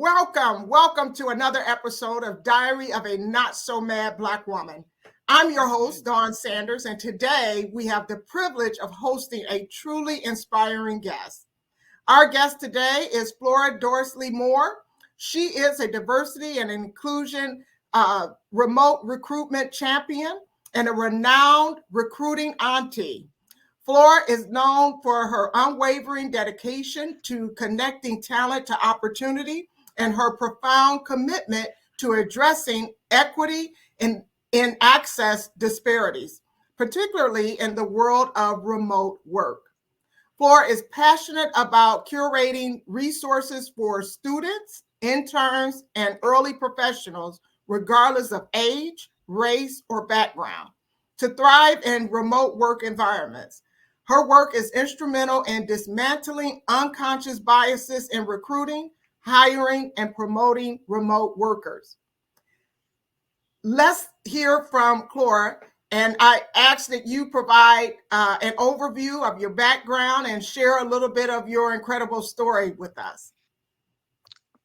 Welcome to another episode of Diary of a Not So Mad Black Woman. I'm your host, Dawn Sanders, and today we have the privilege of hosting a truly inspiring guest. Our guest today is FLORE Dorcely-Mohr. She is a diversity and inclusion remote recruitment champion and a renowned recruiting auntie. FLORE is known for her unwavering dedication to connecting talent to opportunity and her profound commitment to addressing equity in access disparities, particularly in the world of remote work. FLORE is passionate about curating resources for students, interns, and early professionals, regardless of age, race, or background, to thrive in remote work environments. Her work is instrumental in dismantling unconscious biases in recruiting, hiring, and promoting remote workers. Let's hear from FLORE, and I ask that you provide an overview of your background and share a little bit of your incredible story with us.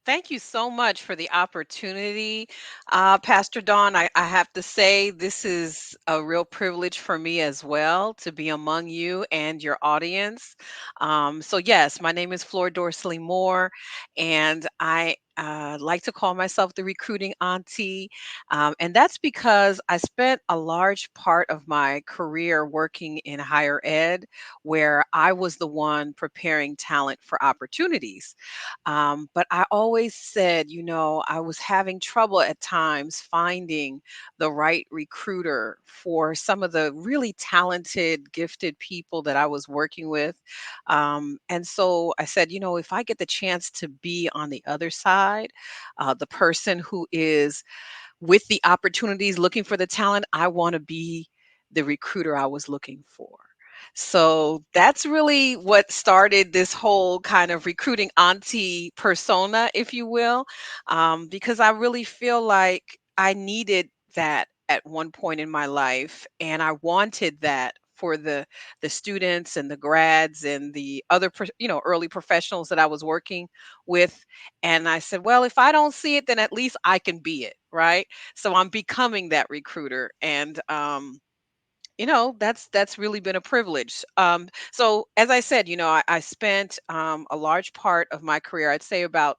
Thank you so much for the opportunity, Pastor Dawn. I have to say, this is a real privilege for me as well to be among you and your audience. Yes, my name is FLORE Dorcely-Mohr, and I like to call myself the recruiting auntie. And that's because I spent a large part of my career working in higher ed, where I was the one preparing talent for opportunities. But I always said, I was having trouble at times finding the right recruiter for some of the really talented, gifted people that I was working with. And so I said, if I get the chance to be on the other side, the person who is with the opportunities looking for the talent, I want to be the recruiter I was looking for. So that's really what started this whole kind of recruiting auntie persona, if you will, because I really feel like I needed that at one point in my life, and I wanted that for the students and the grads and the other early professionals that I was working with. And I said, well, if I don't see it, then at least I can be it, right? So I'm becoming that recruiter, and that's really been a privilege. So as I said, I spent a large part of my career, I'd say about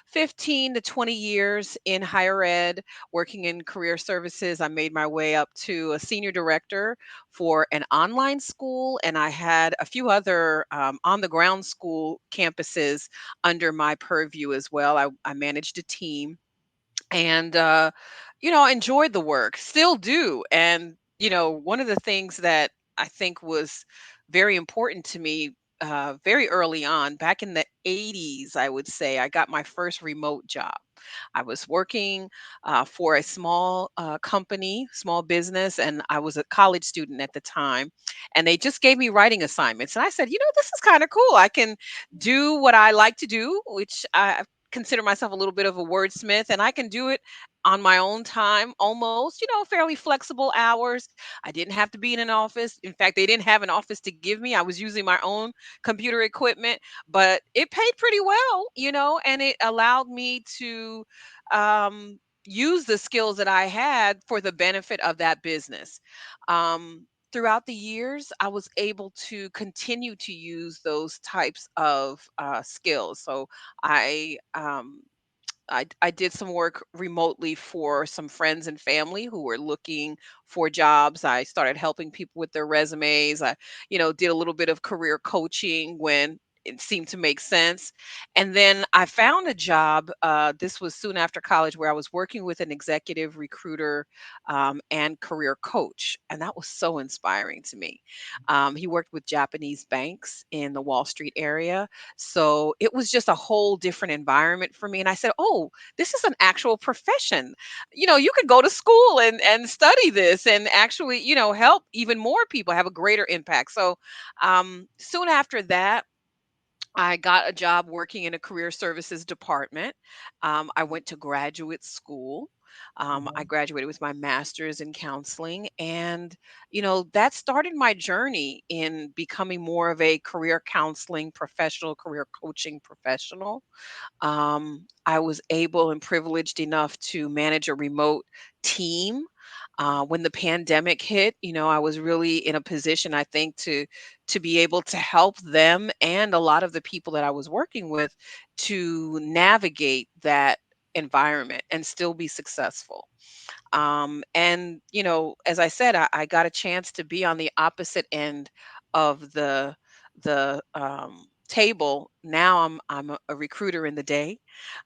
15 to 20 years in higher ed, working in career services. I made my way up to a senior director for an online school, and I had a few other on the ground school campuses under my purview as well. I managed a team, and enjoyed the work, still do. And one of the things that I think was very important to me, very early on, back in the 80s, I would say, I got my first remote job. I was working for a small company, small business, and I was a college student at the time. And they just gave me writing assignments. And I said, this is kind of cool. I can do what I like to do, which I consider myself a little bit of a wordsmith, and I can do it on my own time, almost, fairly flexible hours. I didn't have to be in an office. In fact, they didn't have an office to give me. I was using my own computer equipment, but it paid pretty well, and it allowed me to use the skills that I had for the benefit of that business. Throughout the years, I was able to continue to use those types of skills. So I I did some work remotely for some friends and family who were looking for jobs. I started helping people with their resumes. I, did a little bit of career coaching when it seemed to make sense. And then I found a job. This was soon after college, where I was working with an executive recruiter and career coach. And that was so inspiring to me. He worked with Japanese banks in the Wall Street area. So it was just a whole different environment for me. And I said, oh, this is an actual profession. You could go to school and study this and actually, help even more people, have a greater impact. So soon after that, I got a job working in a career services department. I went to graduate school. I Mhm. graduated with my master's in counseling. And, that started my journey in becoming more of a career counseling professional, career coaching professional. I was able and privileged enough to manage a remote team. When the pandemic hit, I was really in a position, I think, to be able to help them and a lot of the people that I was working with to navigate that environment and still be successful. And as I said, I got a chance to be on the opposite end of the table. Now I'm a recruiter in the day.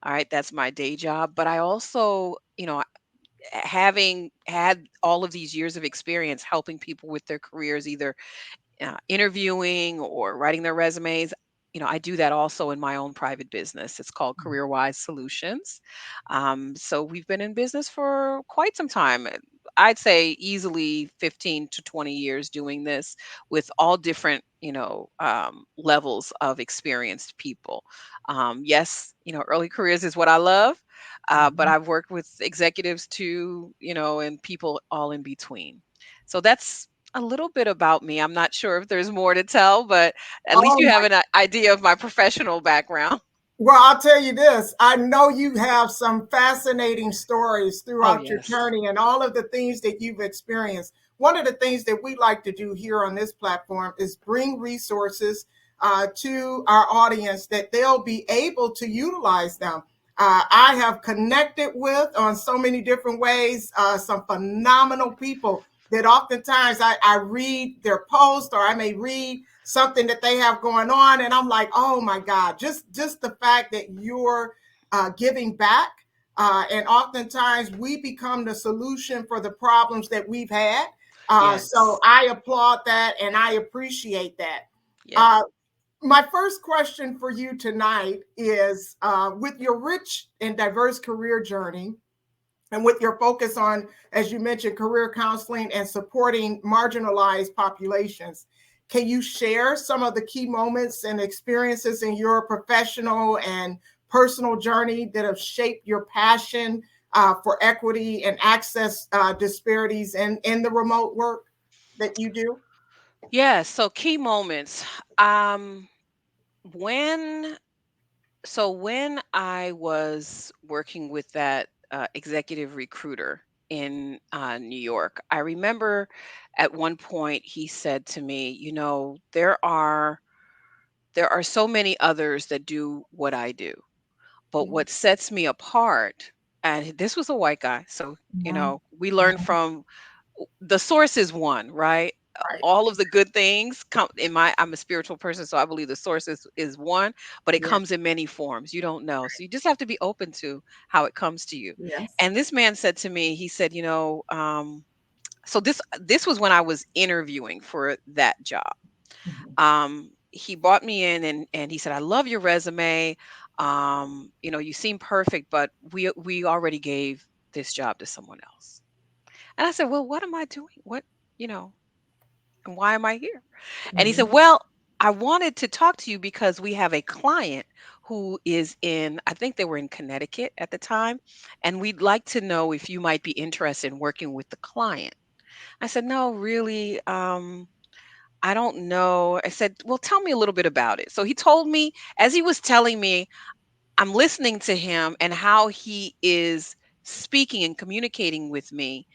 All right, that's my day job. But I also, having had all of these years of experience helping people with their careers, either interviewing or writing their resumes. I do that also in my own private business. It's called CareerWise Solutions. So we've been in business for quite some time. I'd say easily 15 to 20 years doing this with all different, levels of experienced people. Yes, early careers is what I love, but Mhm. I've worked with executives too, and people all in between. So that's a little bit about me. I'm not sure if there's more to tell, but at least Oh you have my an idea of my professional background. Well, I'll tell you this. I know you have some fascinating stories Oh, throughout your yes. journey and all of the things that you've experienced. One of the things that we like to do here on this platform is bring resources to our audience that they'll be able to utilize them. I have connected with on so many different ways some phenomenal people that oftentimes I read their post or I may read something that they have going on and I'm like, oh my God, just the fact that you're giving back, and oftentimes we become the solution for the problems that we've had. So Yes. I applaud that and I appreciate that. Yeah. uh, my first question for you tonight is, with your rich and diverse career journey and with your focus on, as you mentioned, career counseling and supporting marginalized populations, can you share some of the key moments and experiences in your professional and personal journey that have shaped your passion for equity and access disparities in the remote work that you do? Yeah. So key moments. Um, when when I was working with that executive recruiter in New York, I remember at one point he said to me, there are so many others that do what I do. But Mhm. what sets me apart, and this was a white guy, so Mhm. we learn Mhm. from the source is one, right? Right. All of the good things come in I'm a spiritual person, so I believe the source is one, but it Yes. comes in many forms. You don't know. So you just have to be open to how it comes to you. Yes. And this man said to me, he said, so this was when I was interviewing for that job. Mhm. He brought me in and he said, I love your resume. You seem perfect, but we already gave this job to someone else. And I said, well, what am I doing? You know, and why am I here? And he said, Mhm. well, I wanted to talk to you because we have a client who is I think they were in Connecticut at the time, and we'd like to know if you might be interested in working with the client. I said, no, really. I don't know. I said, well, tell me a little bit about it. So he told me, as he was telling me, I'm listening to him and how he is speaking and communicating with me.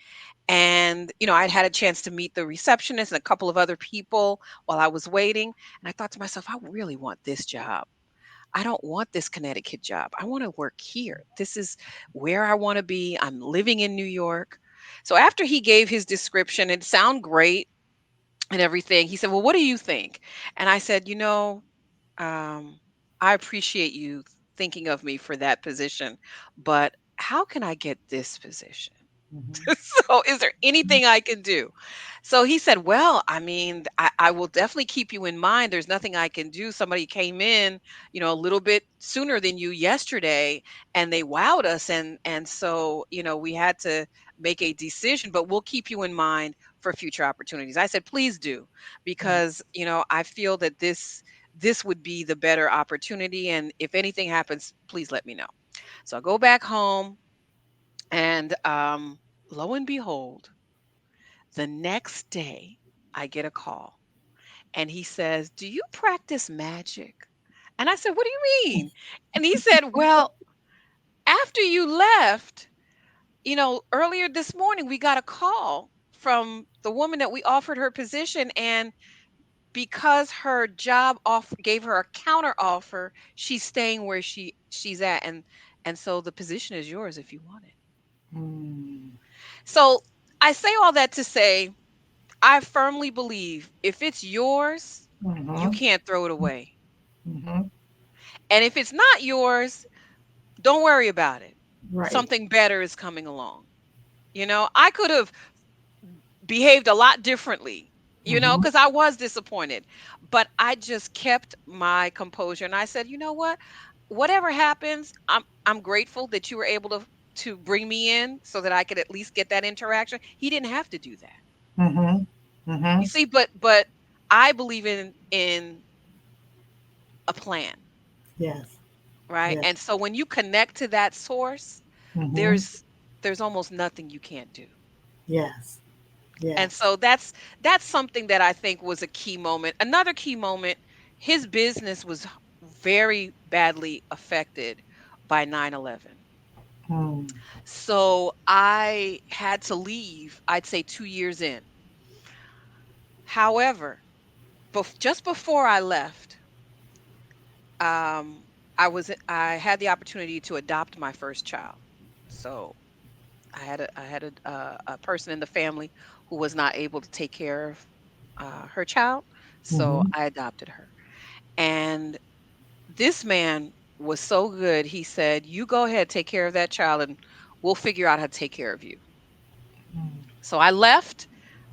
And, I'd had a chance to meet the receptionist and a couple of other people while I was waiting. And I thought to myself, I really want this job. I don't want this Connecticut job. I want to work here. This is where I want to be. I'm living in New York. So after he gave his description, it sounded great and everything. He said, well, what do you think? And I said, um, I appreciate you thinking of me for that position, but how can I get this position? Mhm. So is there anything I can do? So he said, well, I mean, I will definitely keep you in mind. There's nothing I can do. Somebody came in, a little bit sooner than you yesterday and they wowed us. And so, we had to make a decision, but we'll keep you in mind for future opportunities. I said, please do, Mhm. because, I feel that this would be the better opportunity. And if anything happens, please let me know. So I go back home, and lo and behold, the next day I get a call, and he says, "Do you practice magic?" And I said, "What do you mean?" And he said, "Well, after you left, earlier this morning, we got a call from the woman that we offered her position, and because her job off gave her a counter offer, she's staying where she's at, and so the position is yours if you want it." Mm. So I say all that to say, I firmly believe if it's yours, you Mhm. can't throw it away. Mhm. And if it's not yours, don't worry about it. Right. Something better is coming along. I could have behaved a lot differently, Mhm. because I was disappointed. But I just kept my composure, and I said, you know what? Whatever happens, I'm grateful that you were able to bring me in so that I could at least get that interaction. He didn't have to do that. Mhm. You Mhm. see, but I believe in a plan, Yes. right? Yes. And so when you connect to that source, Mhm. there's almost nothing you can't do. Yes. And Yes. so that's something that I think was a key moment. Another key moment, his business was very badly affected by 9/11. Mm. So I had to leave, I'd say 2 years in. However, just before I left, um I had the opportunity to adopt my first child. So I had a person in the family who was not able to take care of her child, so Mhm. I adopted her. And this man was so good. He said, "You go ahead, take care of that child, and we'll figure out how to take care of you." Mm. So I left.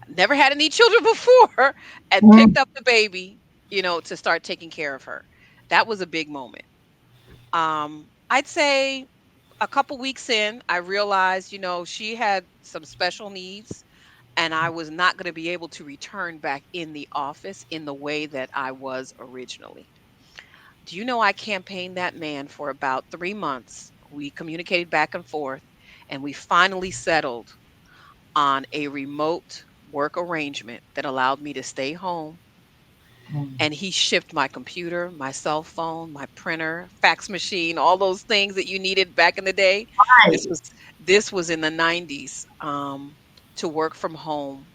Never had any children before, and picked Mhm. up the baby, to start taking care of her. That was a big moment. I'd say a couple weeks in, I realized, she had some special needs, and I was not going to be able to return back in the office in the way that I was originally. Do you know I campaigned that man for about 3 months? We communicated back and forth, and we finally settled on a remote work arrangement that allowed me to stay home. Mm. And he shipped my computer, my cell phone, my printer, fax machine, all those things that you needed back in the day. This Right. was this was in the 90s, to work from home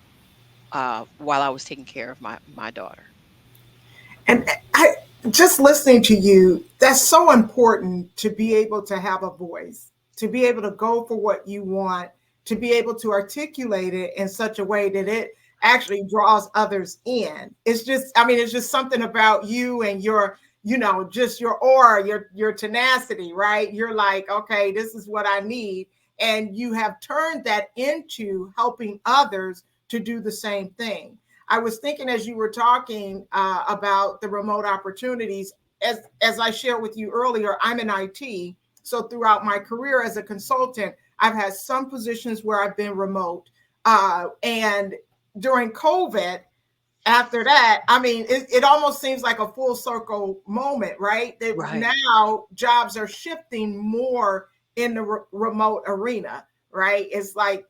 while I was taking care of my daughter. And I just listening to you, that's so important to be able to have a voice, to be able to go for what you want, to be able to articulate it in such a way that it actually draws others in. It's just, I mean, it's just something about you and your, just your aura, your tenacity, right? You're like, okay, this is what I need. And you have turned that into helping others to do the same thing. I was thinking as you were talking about the remote opportunities, as I shared with you earlier, I'm in IT. So throughout my career as a consultant, I've had some positions where I've been remote. And during COVID, after that, I mean, it almost seems like a full circle moment, right? That Right. now jobs are shifting more in the remote arena, right? It's like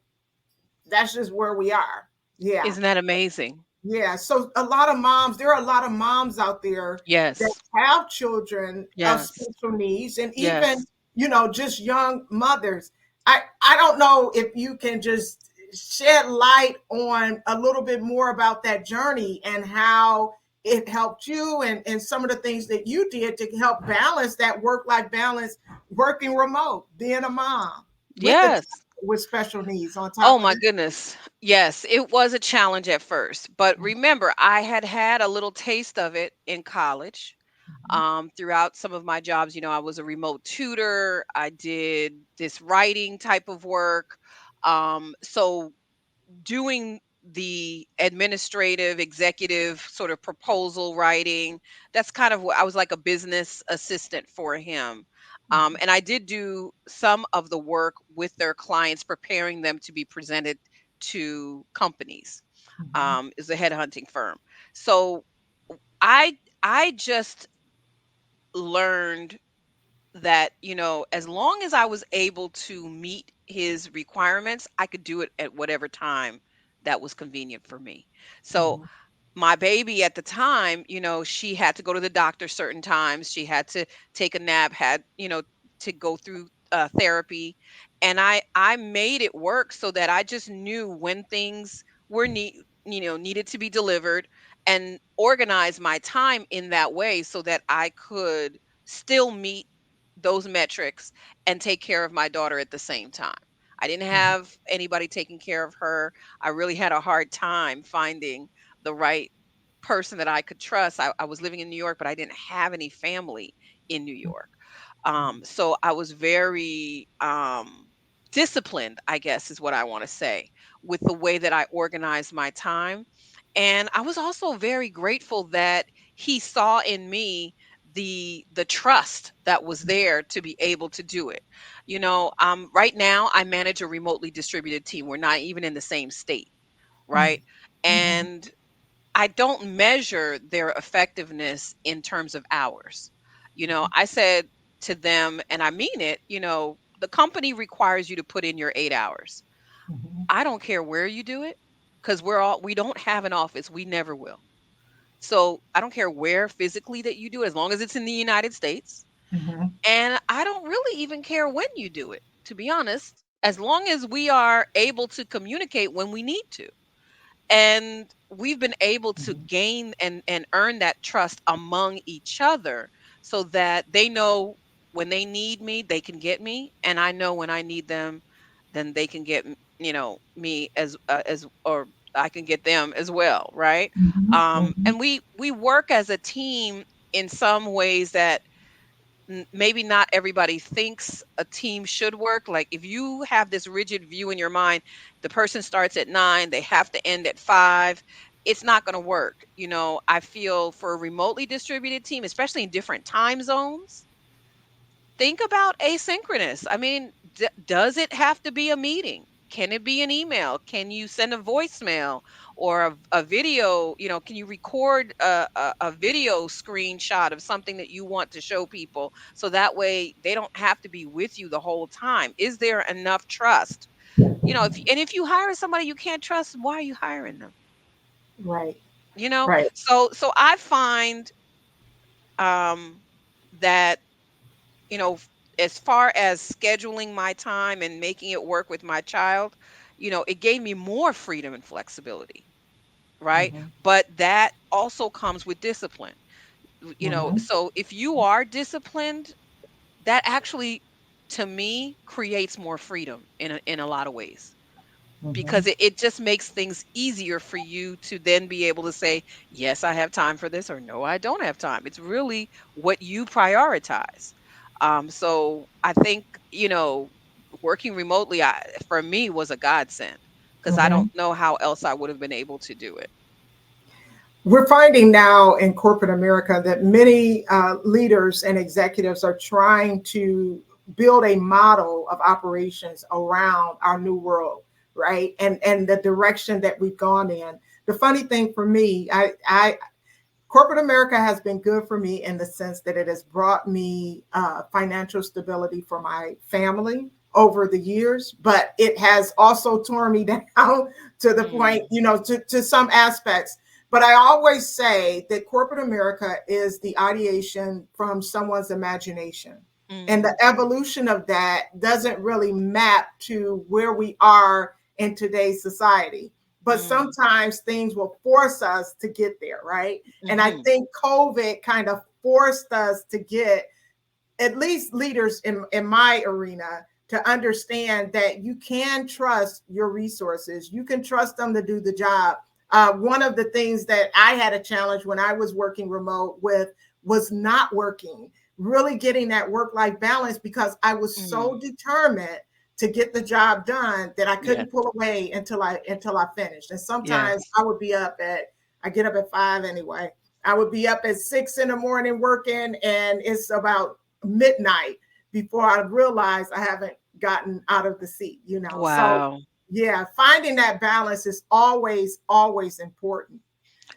that's just where we are. Yeah. Isn't that amazing? Yeah, so a lot of moms, there are a lot of moms out there that Yes. have children of Yes. special needs and even, Yes. just young mothers. I don't know if you can just shed light on a little bit more about that journey and how it helped you and some of the things that you did to help balance that work-life balance, working remote, being a mom with the Yes. with special needs on Oh top of my that. goodness. Yes, it was a challenge at first. But remember, I had had a little taste of it in college. Mhm. Throughout some of my jobs, I was a remote tutor. I did this writing type of work. So doing the administrative, executive sort of proposal writing, that's kind of what I was, like a business assistant for him. And I did do some of the work with their clients, preparing them to be presented to companies. Mhm. Is a headhunting firm. So I I just learned that, as long as I was able to meet his requirements, I could do it at whatever time that was convenient for me. So Mhm, my baby at the time, she had to go to the doctor certain times. She had to take a nap, had, to go through therapy. And I made it work so that I just knew when things were needed to be delivered, and organize my time in that way so that I could still meet those metrics and take care of my daughter at the same time. I didn't mhm, have anybody taking care of her. I really had a hard time finding the right person that I could trust. I was living in New York, but I didn't have any family in New York. So I was very disciplined, I guess is what I want to say, with the way that I organized my time. And I was also very grateful that he saw in me the trust that was there to be able to do it. Right now I manage a remotely distributed team. We're not even in the same state, mhm, right? mhm, And I don't measure their effectiveness in terms of hours. I said to them, and I mean it, the company requires you to put in your 8 hours. mhm, I don't care where you do it, because we don't have an office. We never will. So I don't care where physically that you do it, as long as it's in the United States. mhm, And I don't really even care when you do it, to be honest, as long as we are able to communicate when we need to. And we've been able to mhm. gain and earn that trust among each other, so that they know when they need me they can get me, and I know when I need them then they can get me as or I can get them as well, right? Mhm, mhm, And we work as a team in some ways that maybe not everybody thinks a team should work. Like, if you have this rigid view in your mind, the person starts at 9, they have to end at 5, it's not going to work. I feel for a remotely distributed team, especially in different time zones, think about asynchronous. I mean, does it have to be a meeting? Can it be an email? Can you send a voicemail or a video? Can you record a video screenshot of something that you want to show people, so that way they don't have to be with you the whole time? Is there enough trust? If you hire somebody you can't trust, why are you hiring them? right, You know, right. so I find um that as far as scheduling my time and making it work with my child, it gave me more freedom and flexibility, right? Mhm, But that also comes with discipline. mhm, So if you are disciplined, that actually, to me, creates more freedom in a lot of ways, mhm. because it just makes things easier for you to then be able to say, yes, I have time for this, or no, I don't have time. It's really what you prioritize. So I think, working remotely, for me, was a godsend, because I don't Mhm. know how else I would have been able to do it. We're finding now in corporate America that many leaders and executives are trying to build a model of operations around our new world, right? And the direction that we've gone in. The funny thing for me, I corporate America has been good for me in the sense that it has brought me financial stability for my family over the years, but it has also torn me down to the point, Mm, to some aspects. But I always say that corporate America is the ideation from someone's imagination. And the mm, evolution of that doesn't really map to where we are in today's society, but mm, sometimes things will force us to get there, right? And I mhm, think COVID kind of forced us to get, at least leaders in my arena, to understand that you can trust your resources. You can trust them to do the job. One of the things that I had a challenge when I was working remote with was not working, really getting that work life balance, because I was so mm. determined to get the job done that I Yes, couldn't pull away until I finished. And sometimes yes. I would be I get up at 5 anyway. I would be up at 6 in the morning working, and it's about midnight before I realize I haven't gotten out of the seat. So Wow. yeah, finding that balance is always, always important.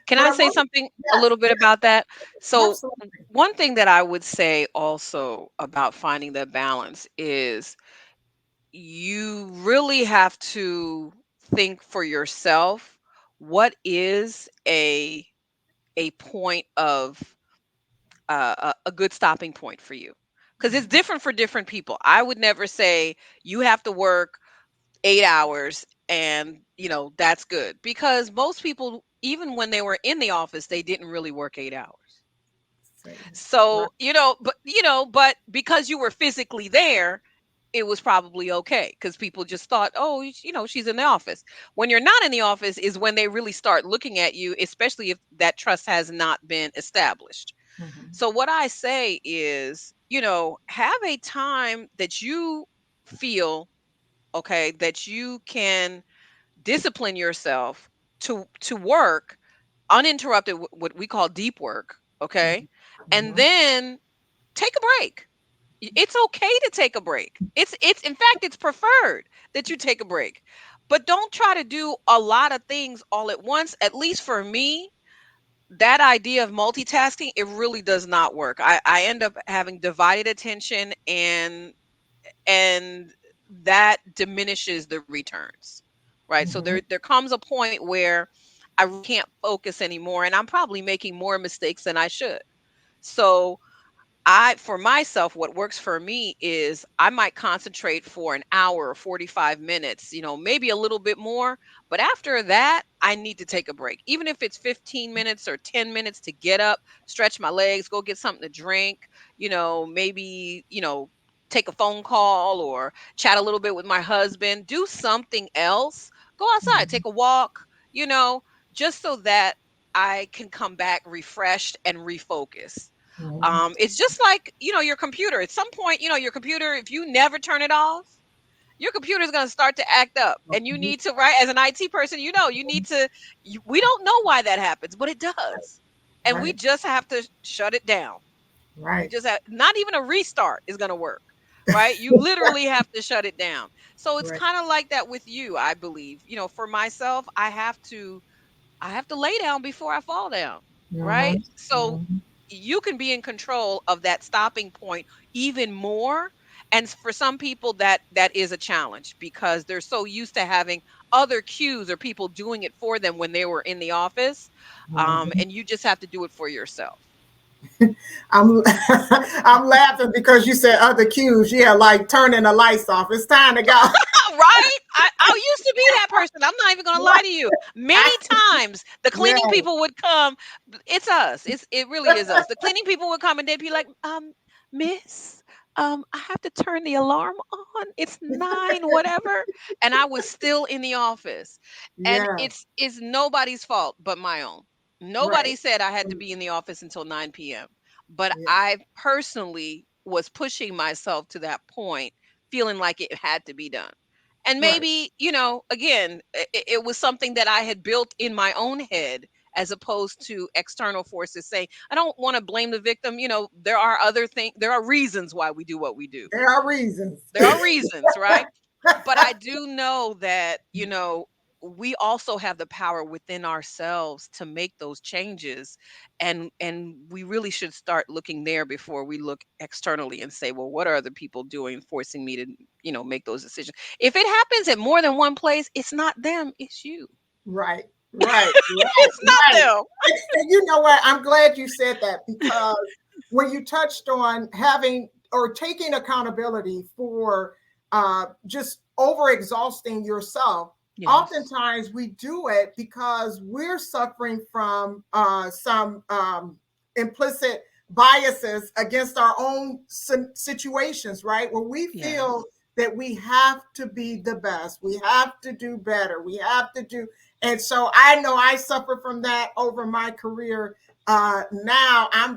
Can But I I say want to, something a yes, little bit yes, about that? So, absolutely. one thing that I would say also about finding that balance is you really have to think for yourself what is a point of a good stopping point for you, because it's Mhm. different for different people. I would never say you have to work 8 hours and that's good, because most people, even when they were in the office, they didn't really work 8 hours. Same. Right. So but because you were physically there, it was probably okay, because people just thought, oh, she's in the office. When you're not in the office is when they really start looking at you, especially if that trust has not been established. Mhm. So what I say is, have a time that you feel okay, that you can discipline yourself to work uninterrupted, what we call deep work, okay? And Mhm. then take a break. It's okay to take a break. It's in fact, it's preferred that you take a break. But don't try to do a lot of things all at once. At least for me, that idea of multitasking, it really does not work. I end up having divided attention, and that diminishes the returns, right? So Mhm. there comes a point where I can't focus anymore, and I'm probably making more mistakes than I should. So for myself, what works for me is I might concentrate for an hour or 45 minutes, maybe a little bit more. But after that, I need to take a break. Even if it's 15 minutes or 10 minutes to get up, stretch my legs, go get something to drink, maybe, take a phone call or chat a little bit with my husband, do something else, go outside, Mhm. take a walk, you know, just so that I can come back refreshed and refocus. Mhm. It's just like, your computer. At some point, your computer, if you never turn it off, your computer is going to start to act up. And you need to, right, as an IT person, you need to, we don't know why that happens, but it does. And we Right. just have to shut it down. We Right. just have, not even a restart is going to work, right? You literally have to shut it down. So it's Right. kind of like that with you, I believe. For myself, I have to lay down before I fall down, right? Mhm. So Mhm. you can be in control of that stopping point even more. And for some people, that is a challenge, because they're so used to having other cues or people doing it for them when they were in the office. Mhm. And you just have to do it for yourself. I'm I'm laughing because you said other cues. Yeah, like turning the lights off. It's time to go. Right? I used to be that person. I'm not even gonna lie Right. to you. Many times the Yeah. cleaning people would come. It's us. It really is us. The cleaning people would come and they'd be like, miss, I have to turn the alarm on. It's 9, whatever. And I was still in the office. And Yeah. it's nobody's fault but my own. Nobody Right. said I had to be in the office until 9 p.m. But Yeah. I personally was pushing myself to that point, feeling like it had to be done. And Right. maybe, again, it was something that I had built in my own head, as opposed to external forces saying, I don't want to blame the victim. There are other things, there are reasons why we do what we do. There are reasons. There are reasons, right? But I do know that, we also have the power within ourselves to make those changes, and we really should start looking there before we look externally and say, well, what are other people doing, forcing me to, make those decisions. If it happens at more than one place, it's not them, it's you. Right. Right. Right. It's not Right. them. And you know what? I'm glad you said that because when you touched on having or taking accountability for just over exhausting yourself, Yes. oftentimes we do it because we're suffering from some implicit biases against our own situations, right? Where we feel Yes. that we have to be the best, we have to do better, we have to do. And so I know I suffer from that over my career. Now I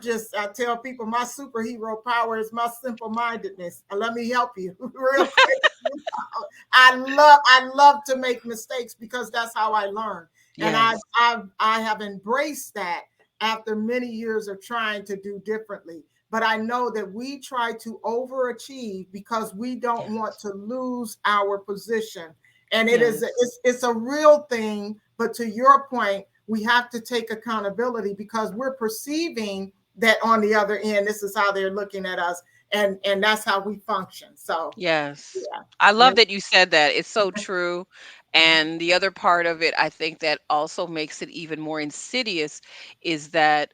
tell people my superhero power is my simple mindedness. Let me help you real quick. I love to make mistakes because that's how I learn. And Yes. I have embraced that after many years of trying to do differently. But I know that we try to overachieve because we don't want Yes. to lose our position. And Yes. it's a real thing. But to your point, we have to take accountability because we're perceiving that on the other end, this is how they're looking at us, and that's how we function. So Yes. yeah. I Yeah. love that you said that. It's so true. And the other part of it, I think that also makes it even more insidious is that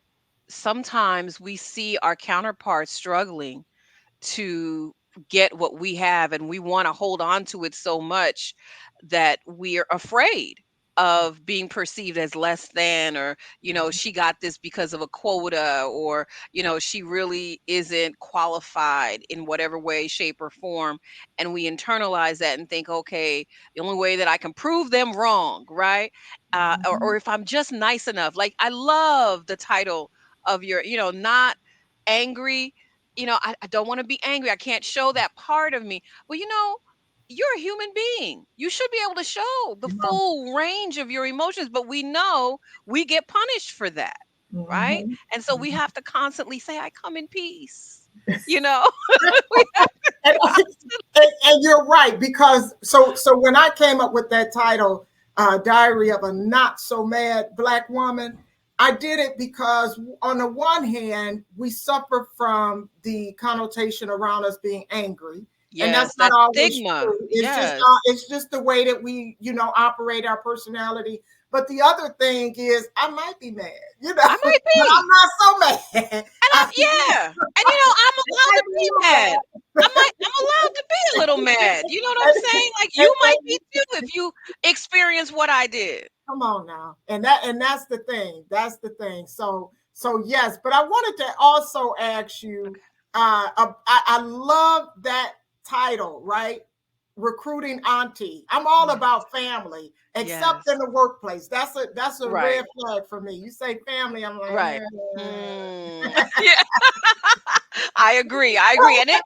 sometimes we see our counterparts struggling to get what we have, and we want to hold on to it so much that we're afraid of being perceived as less than, or she got this because of a quota, or she really isn't qualified in whatever way, shape, or form. And we internalize that and think, okay, the only way that I can prove them wrong, right? Or Mhm. if I'm just nice enough. Like, I love the title of your, not angry. I don't want to be angry. I can't show that part of me. Well, you're a human being. You should be able to show the full range of your emotions, but we know we get punished for that, right? Mhm. And so we have to constantly say, I come in peace. You know, we have to and, and you're right, because so when I came up with that title, Diary of a Not So Mad Black Woman, I did it because on the one hand we suffer from the connotation around us being angry, and that's yes, not that always stigma. true. Yes. It's just the way that we operate our personality. But the other thing is I might be mad, I but might be. I'm not so mad. And I, yeah. And I'm I allowed might to be a be little mad. mad. I'm allowed to be a little mad. You know what I'm and, saying? Like, and, you might be and too if you experience what I did. come on now. And that's the thing. That's the thing. So yes, but I wanted to also ask you, Okay. I love that title, right? Recruiting Auntie. I'm all Yes. about family, except in Yes. the workplace. That's a red Right. flag for me. You say family, I'm like, Right. Yeah. I agree. I agree. And it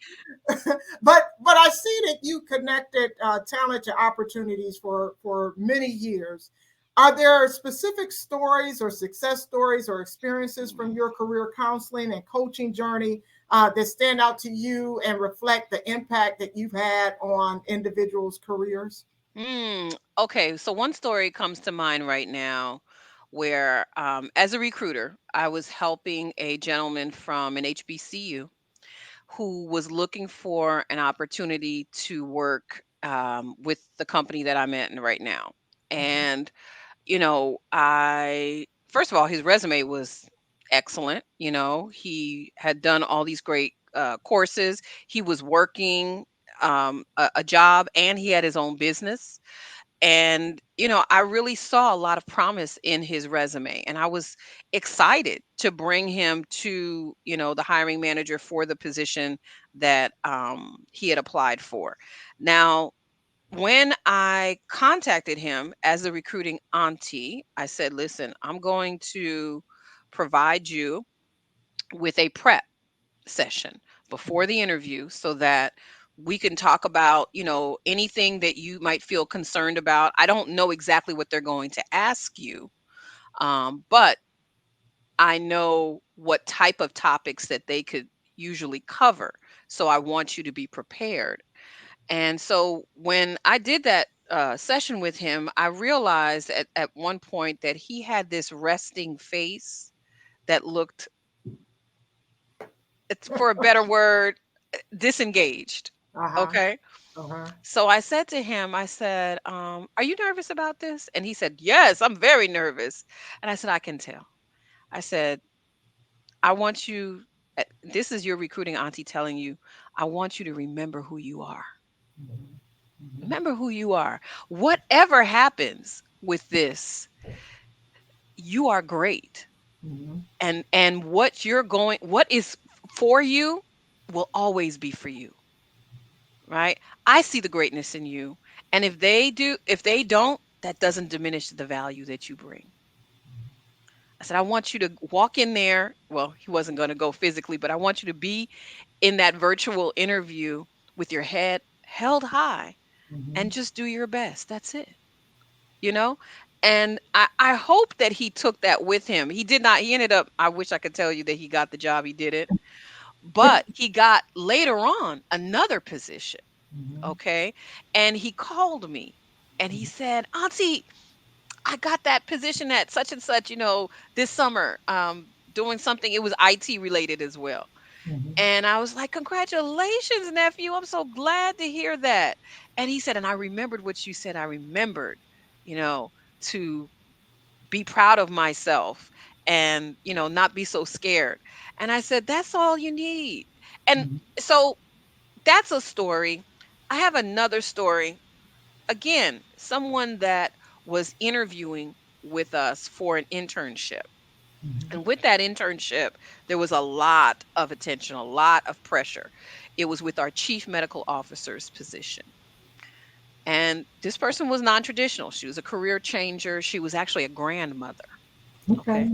but I see that you connected talent to opportunities for many years. Are there specific stories or success stories or experiences from your career counseling and coaching journey that stand out to you and reflect the impact that you've had on individuals' careers? Okay, so one story comes to mind right now where, as a recruiter, I was helping a gentleman from an HBCU who was looking for an opportunity to work with the company that I'm in right now. And, first of all, his resume was excellent. He had done all these great courses, he was working a job, and he had his own business. And I really saw a lot of promise in his resume, and I was excited to bring him to the hiring manager for the position that he had applied for. Now, when I contacted him as the recruiting auntie, I said, listen, I'm going to provide you with a prep session before the interview so that we can talk about, anything that you might feel concerned about. I don't know exactly what they're going to ask you, but I know what type of topics that they could usually cover. So I want you to be prepared. And so when I did that session with him, I realized at one point that he had this resting face that looked, it's for a better word, disengaged. Uh-huh. Okay. Uh-huh. So I said to him, I said, are you nervous about this? And he said, yes, I'm very nervous. And I said, I can tell. I said, I want you, this is your recruiting auntie telling you, I want you to remember who you are. Remember who you are. Whatever happens with this, you are great. Mhm. And what is for you will always be for you, right? I see the greatness in you. And if they don't, that doesn't diminish the value that you bring. I said, I want you to walk in there. Well, he wasn't going to go physically, but I want you to be in that virtual interview with your head held high and Mhm. just do your best. That's it, you know? And I hope that he took that with him. He did not. He ended up, I wish I could tell you that he got the job. He did it. But he got later on another position. Mhm. Okay. And he called me and he said, Auntie, I got that position at such and such, this summer, doing something. It was IT related as well. Mhm. And I was like, congratulations, nephew. I'm so glad to hear that. And he said, and I remembered what you said. I remembered, you know, to be proud of myself and, not be so scared. And I said, that's all you need. And Mhm. so that's a story. I have another story. Again, someone that was interviewing with us for an internship. Mhm. And with that internship, there was a lot of attention, a lot of pressure. It was with our chief medical officer's position. And this person was non traditional. She was a career changer. She was actually a grandmother. Okay. Okay.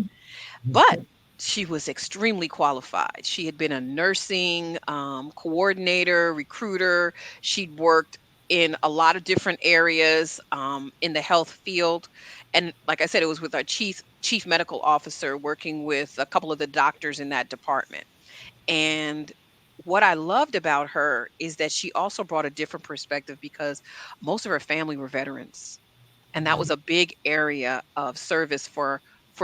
But she was extremely qualified. She had been a nursing coordinator, recruiter. She'd worked in a lot of different areas in the health field. And like I said, it was with our chief medical officer working with a couple of the doctors in that department. And what I loved about her is that she also brought a different perspective because most of her family were veterans, and that was Mhm. a big area of service for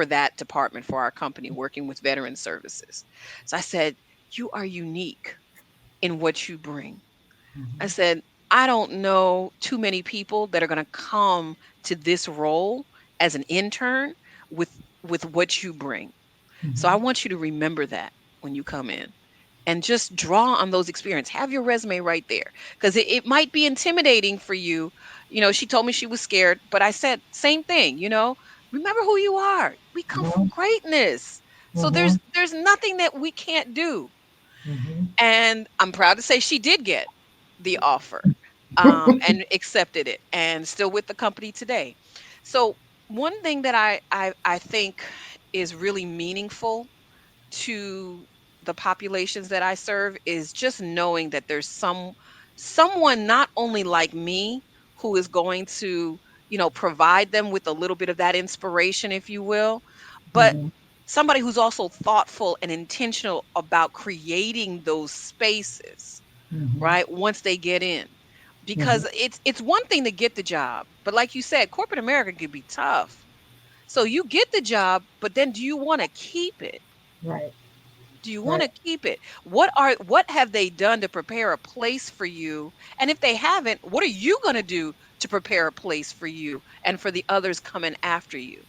that department, for our company, working with veteran services. So I said, you are unique in what you bring. I Mhm. said, I don't know too many people that are going to come to this role as an intern with what you bring. So I Mhm. want you to remember that when you come in, and just draw on those experience. Have your resume right there, because it might be intimidating for you. She told me she was scared, but I said same thing. Remember who you are. We come from Mhm. greatness, so there's Mhm. there's nothing that we can't do. Mhm. And I'm proud to say she did get the offer, and accepted it, and still with the company today. So one thing that I think is really meaningful to the populations that I serve is just knowing that there's someone not only like me who is going to, provide them with a little bit of that inspiration, if you will, but Mhm. somebody who's also thoughtful and intentional about creating those spaces, Mhm. right? Once they get in. Mhm. Because it's one thing to get the job, but like you said, corporate America can be tough. So you get the job, but then do you want to keep it? Right. Do you want Right. to keep it? What have they done to prepare a place for you? And if they haven't, what are you going to do to prepare a place for you and for the others coming after you?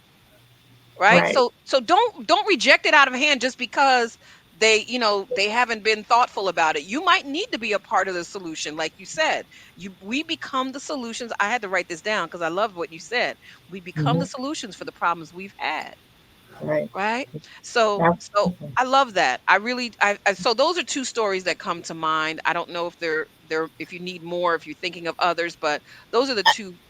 Right? Right. So don't reject it out of hand just because they haven't been thoughtful about it. You might need to be a part of the solution, like you said. We become the solutions. I had to write this down because I loved what you said. We become the Mhm. solutions for the problems we've had. Right. Right? So Absolutely. I love that. I really so those are two stories that come to mind. I don't know if they're if you need more, if you're thinking of others, but those are the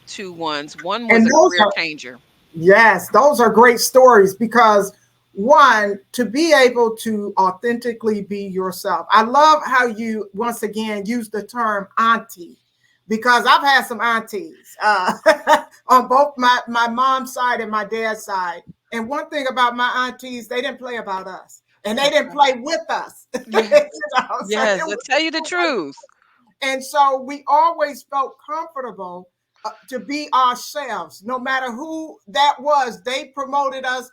two ones. One was And a those career are, changer. yes, those are great stories because one, to be able to authentically be yourself. I love how you once again use the term auntie because I've had some aunties on both my mom's side and my dad's side. And one thing about my aunties, they didn't play about us and they That's didn't right. play with us. Yeah. So Yes, I tell you the truth. and so we always felt comfortable to be ourselves, no matter who that was. They promoted us.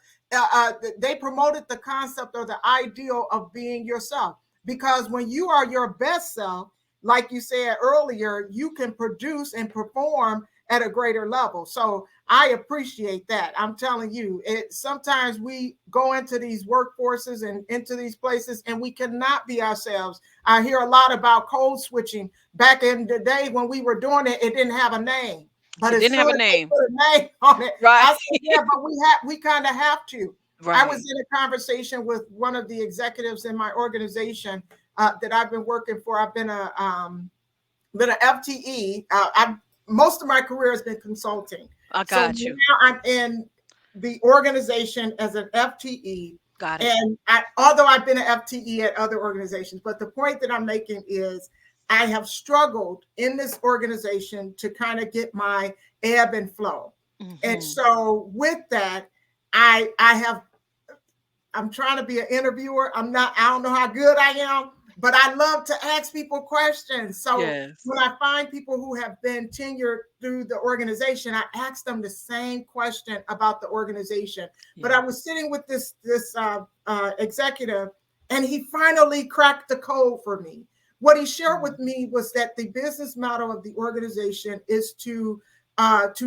They promoted the concept or the ideal of being yourself. Because when you are your best self, like you said earlier, you can produce and perform at a greater level. So I appreciate that. I'm telling you, sometimes we go into these workforces and into these places and we cannot be ourselves. I hear a lot about code switching. Back in the day when we were doing it, it didn't have a name. But It as didn't soon have a as they name. put a name on it, Right. I said, yeah, but we kind of have to. I was Right. in a conversation with one of the executives in my organization that I've been working for. I've been an FTE. I've most of my career has been consulting. I So got you. now I'm in the organization as an FTE. Got it. And although I've been an FTE at other organizations, but the point that I'm making is I have struggled in this organization to kind of get my ebb and flow. And Hmm. so with that, I have I'm trying to be an interviewer. I don't know how good I am, but I love to ask people questions. So Yes. when I find people who have been tenured through the organization, I ask them the same question about the organization. But I Yeah. was sitting with this executive, and he finally cracked the code for me. What he shared with Mm. me was that the business model of the organization is to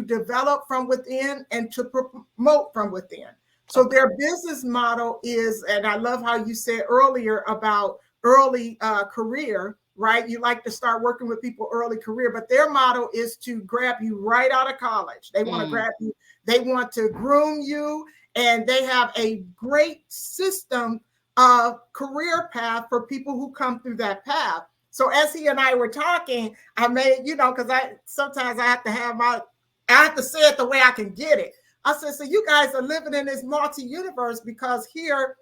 develop from within and to promote from within. So Okay. their business model is, and I love how you said earlier about early career, right? You like to start working with people early career, but their model is to grab you right out of college. They want to Mm. grab you, they want to groom you, and they have a great system of career path for people who come through that path. So as he and I were talking, I made, because I sometimes I have to say it the way I can get it. I said, so you guys are living in this multi-universe because here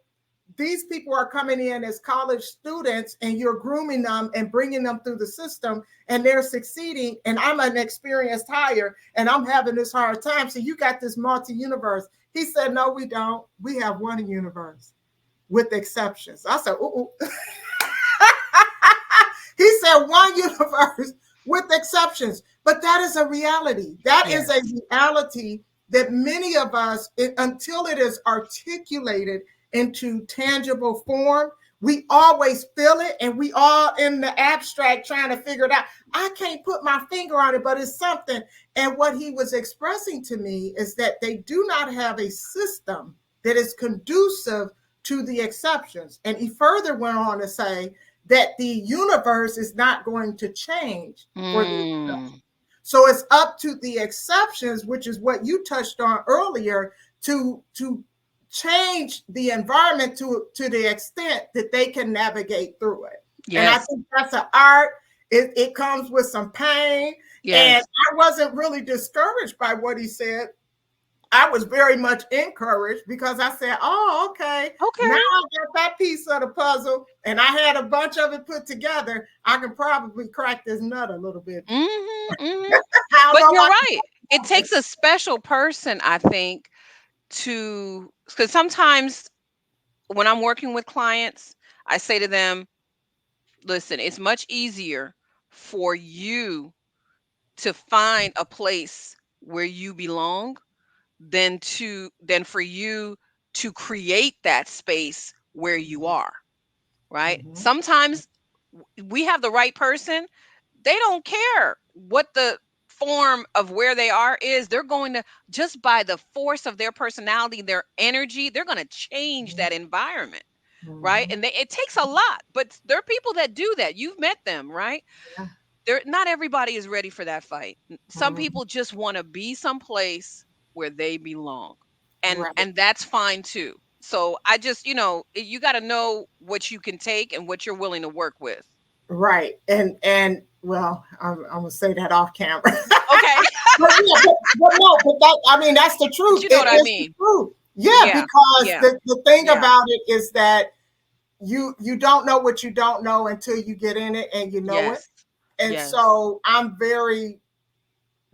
these people are coming in as college students and you're grooming them and bringing them through the system and they're succeeding. And I'm an experienced hire and I'm having this hard time. So you got this multi-universe. He said, no, we don't. We have one universe with exceptions. I said, ooh. He said one universe with exceptions. But that is a reality. That is a Yes. reality that many of us, until it is articulated into tangible form, we always feel it and we all in the abstract trying to figure it out. I can't put my finger on it, but it's something. And what he was expressing to me is that they do not have a system that is conducive to the exceptions. And he further went on to say that the universe is not going to change for the exceptions. Mm. So it's up to the exceptions, which is what you touched on earlier, to change the environment to the extent that they can navigate through it. And I Yes. think that's an art. It comes with some pain. And Yes. I wasn't really discouraged by what he said. I was very much encouraged because I said, oh, okay, now Okay. I got that piece of the puzzle and I had a bunch of it put together. I can probably crack this nut a little bit. Mhm. Mhm. I don't But know you're about right. It takes a special person, I think, to because sometimes when I'm working with clients, I say to them, listen, it's much easier for you to find a place where you belong than for you to create that space where you are, right? Mhm. Sometimes we have the right person, they don't care what the form of where they are is. They're going to, just by the force of their personality, their energy, they're going to change Mhm. that environment, right? Mhm. And it takes a lot, but there are people that do that. You've met them, right? Yeah. There, not everybody is ready for that fight. Some Mhm. people just want to be someplace where they belong, Right. and that's fine too. So I just, you got to know what you can take and what you're willing to work with. Right. And well, I'm gonna say that off camera. Okay. But yeah, but no, but that, I mean, that's the But truth. you know It what I is the mean. truth. Yeah, Yeah. because Yeah. the thing Yeah. about it is that you don't know what you don't know until you get in it and you know it. Yes. And Yes. so I'm very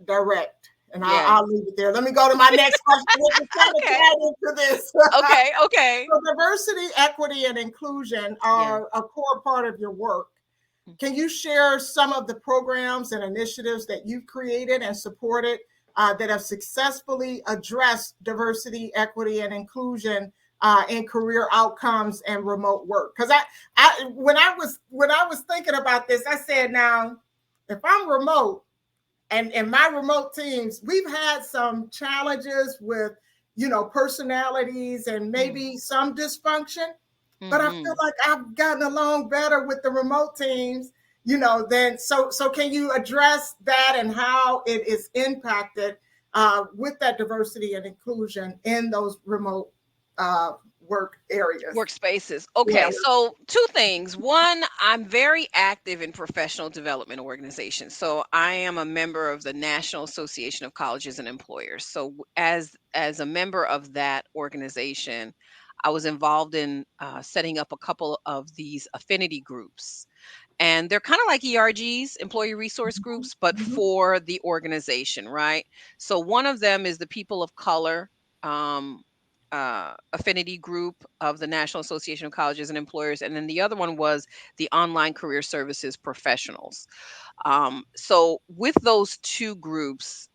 direct, and Yes. I'll leave it there. Let me go to my next question, which is kind of Okay. tied into this. Okay. Okay. So diversity, equity, and inclusion Yes. are a core part of your work. Mm. Can you share some of the programs and initiatives that you've created and supported that have successfully addressed diversity, equity, and inclusion in career outcomes and remote work? Because when I was thinking about this, I said, now, if I'm remote and in my remote teams, we've had some challenges with personalities and Mm. maybe some dysfunction, but I feel Mhm. like I've gotten along better with the remote teams, than so can you address that and how it is impacted with that diversity and inclusion in those remote uh, work areas? Workspaces. Yeah. Okay, so two things. One, I'm very active in professional development organizations. So I am a member of the National Association of Colleges and Employers. So as a member of that organization, I was involved in setting up a couple of these affinity groups, and they're kind of like ERGs, employee resource groups, but Mhm. for the organization, right? So one of them is the people of color. Um, affinity group of the National Association of Colleges and Employers, and then the other one was the Online Career Services Professionals. So with those two groups,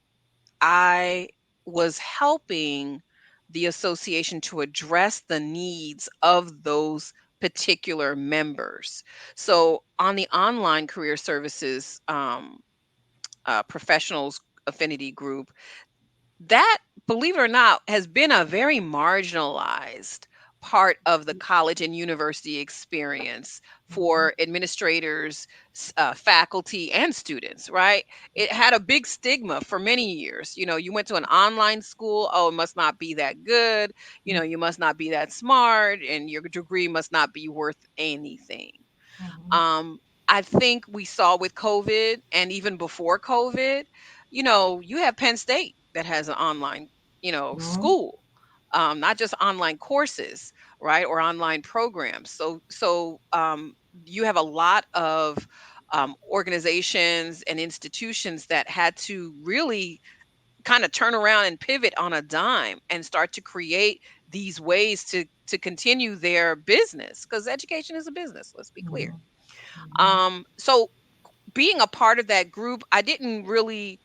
I was helping the association to address the needs of those particular members. So on the Online Career Services Professionals Affinity Group, that, believe it or not, has been a very marginalized part of the college and university experience for administrators, faculty, and students, right? It had a big stigma for many years. You went to an online school, oh, it must not be that good. You must not be that smart, and your degree must not be worth anything. um, I think we saw with COVID and even before COVID, you have Penn State that has an online, school, not just online courses, right, or online programs. So you have a lot of organizations and institutions that had to really kind of turn around and pivot on a dime and start to create these ways to continue their business, because education is a business. Let's be clear. So being a part of that group, I didn't really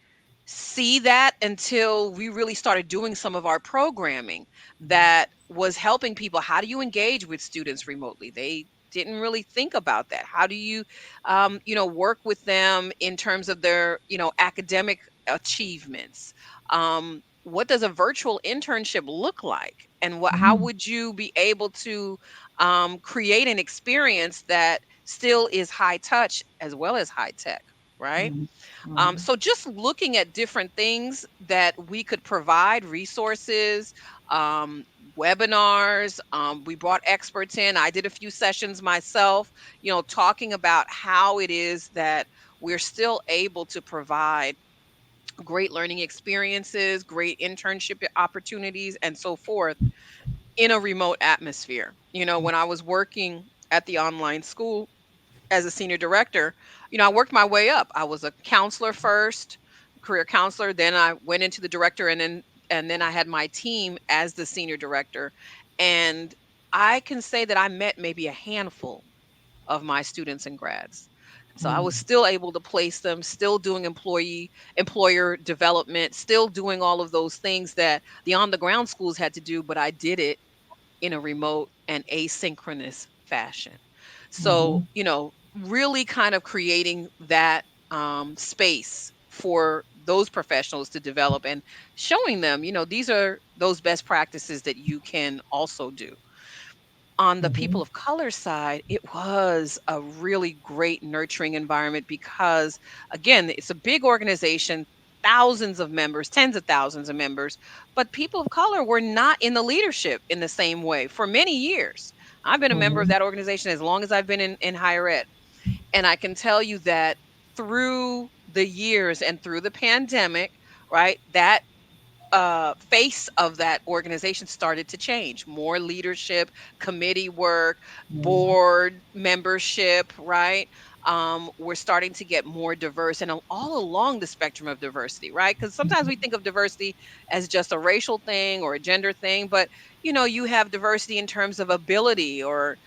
see that until we really started doing some of our programming that was helping people. How do you engage with students remotely? They didn't really think about that. How do you, work with them in terms of their, academic achievements? What does a virtual internship look like? And how would you be able to create an experience that still is high touch as well as high tech, right? So just looking at different things that we could provide, resources, um, webinars. We brought experts in. I did a few sessions myself, talking about how it is that we're still able to provide great learning experiences, great internship opportunities, and so forth in a remote atmosphere. When I was working at the online school as a senior director, I worked my way up. I was a counselor first, career counselor, then I went into the director, and then I had my team as the senior director. And I can say that I met maybe a handful of my students and grads. So I was still able to place them, still doing employer development, still doing all of those things that the on the ground schools had to do, but I did it in a remote and asynchronous fashion. So, really kind of creating that space for those professionals to develop and showing them, these are those best practices that you can also do. On the people of color side, it was a really great nurturing environment because, again, it's a big organization, thousands of members, tens of thousands of members, but people of color were not in the leadership in the same way for many years. I've been a member of that organization as long as I've been in higher ed. And I can tell you that through the years and through the pandemic, right, that face of that organization started to change. More leadership, committee work, board membership, right? We're starting to get more diverse and all along the spectrum of diversity, right? Because sometimes we think of diversity as just a racial thing or a gender thing, but you have diversity in terms of ability, or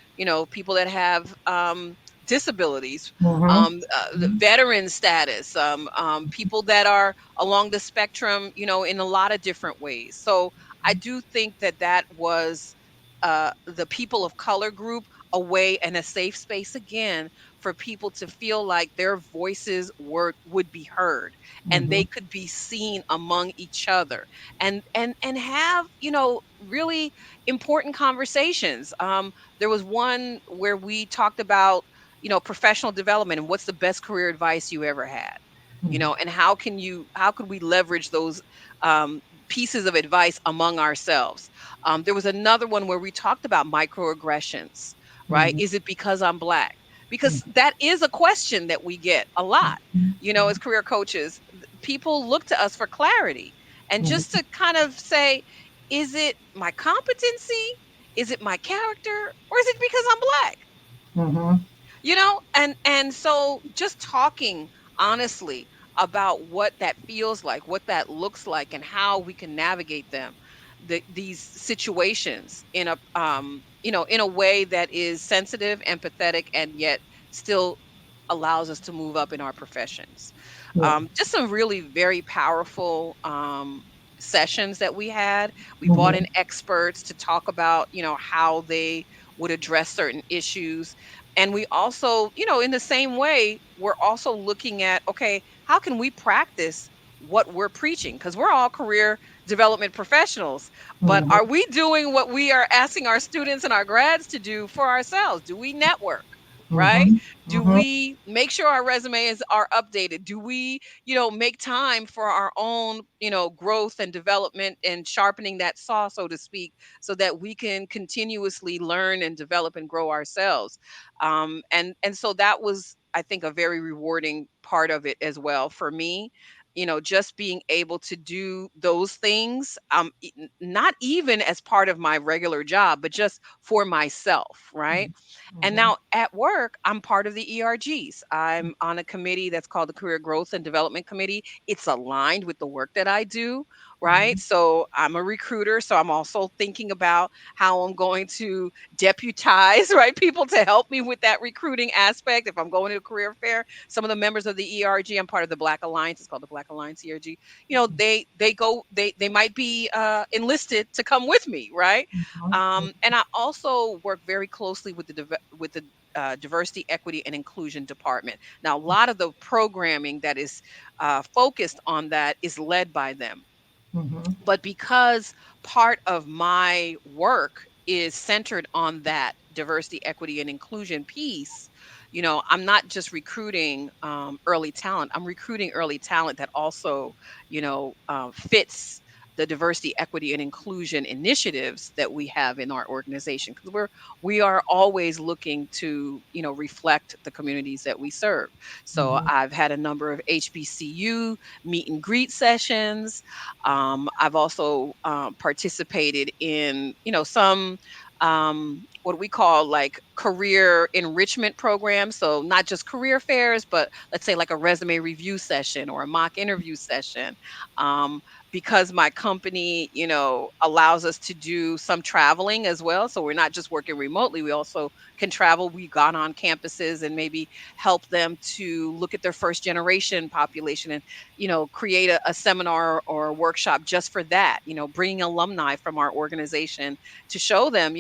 people that have disabilities, veteran status, people that are along the spectrum, in a lot of different ways. So I do think that that was the people of color group, a way and a safe space again for people to feel like their voices would be heard, and they could be seen among each other, and have really important conversations. There was one where we talked about professional development and what's the best career advice you ever had, and how could we leverage those pieces of advice among ourselves. There was another one where we talked about microaggressions, right? Is it because I'm black? Because that is a question that we get a lot, as career coaches. People look to us for clarity, and just to kind of say, is it my competency, is it my character, or is it because I'm black? And so just talking honestly about what that feels like, what that looks like, and how we can navigate them, these situations in a in a way that is sensitive, empathetic, and yet still allows us to move up in our professions. Yeah. Just some really very powerful sessions that we had. We brought in Mhm. experts to talk about, how they would address certain issues. And we also, in the same way, we're also looking at, okay, how can we practice what we're preaching? Because we're all career development professionals, but Mhm. are we doing what we are asking our students and our grads to do for ourselves? Do we network? Right? Mhm. Do Mhm. we make sure our resumes are updated? Do we, make time for our own, growth and development and sharpening that saw, so to speak, so that we can continuously learn and develop and grow ourselves? And so that was, I think, a very rewarding part of it as well for me. Just being able to do those things, not even as part of my regular job, but just for myself, right? And Mhm. now at work, I'm part of the ERGs. I'm on a committee that's called the Career Growth and Development Committee. It's aligned with the work that I do, right? Mhm. So I'm a recruiter. So I'm also thinking about how I'm going to deputize, right, people to help me with that recruiting aspect. If I'm going to a career fair, some of the members of the ERG, I'm part of the Black Alliance. It's called the Black Alliance ERG. They might be enlisted to come with me, right? Mhm. And I also work very closely with the diversity, equity, and inclusion department. Now, a lot of the programming that is focused on that is led by them, Mhm. but because part of my work is centered on that diversity, equity, and inclusion piece, I'm not just recruiting early talent. I'm recruiting early talent that also, fits the diversity, equity, and inclusion initiatives that we have in our organization, because we are always looking to, reflect the communities that we serve. So Mhm. I've had a number of HBCU meet and greet sessions. I've also participated in, some what we call like career enrichment programs. So not just career fairs, but let's say like a resume review session or a mock interview session. Um, because my company, allows us to do some traveling as well. So we're not just working remotely. We also can travel. We got on campuses and maybe help them to look at their first generation population and, create a seminar or a workshop just for that, bringing alumni from our organization to show them,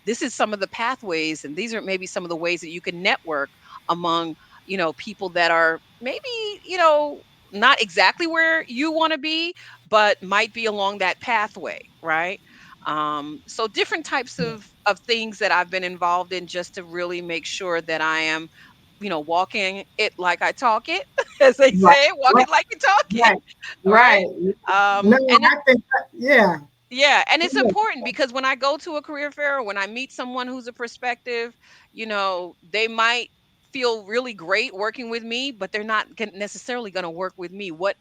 this is some of the pathways and these are maybe some of the ways that you can network among, people that are maybe, not exactly where you want to be, but might be along that pathway, right? So different types Yeah. of things that I've been involved in just to really make sure that I am, walking it like I talk it, as they Right. say, walk Right. it like you talk it. Right. All right. Right. No, And I think that, yeah. yeah, and it's Yeah. important because when I go to a career fair or when I meet someone who's a prospective, they might feel really great working with me, but they're not necessarily going to work with me. What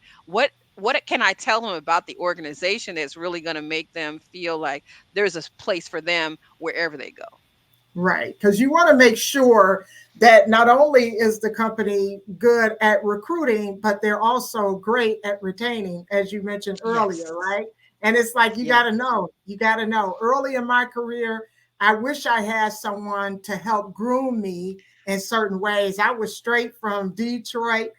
can I tell them about the organization that's really going to make them feel like there's a place for them wherever they go? Right. Because you want to make sure that not only is the company good at recruiting, but they're also great at retaining, as you mentioned earlier, Yes. right? And it's like Yes. you got to know. Early in my career, I wish I had someone to help groom me in certain ways. I was straight from Detroit.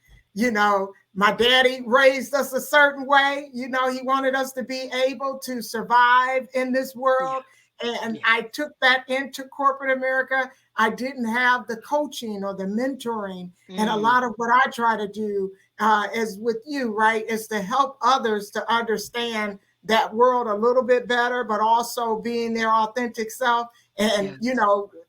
My daddy raised us a certain way. He wanted us to be able to survive in this Yeah. world, and Yeah. I took that into corporate America. I didn't have the coaching or the mentoring. And a Mm, lot of what I try to do is with you, right, is to help others to understand that world a little bit better, but also being their authentic self and, yes.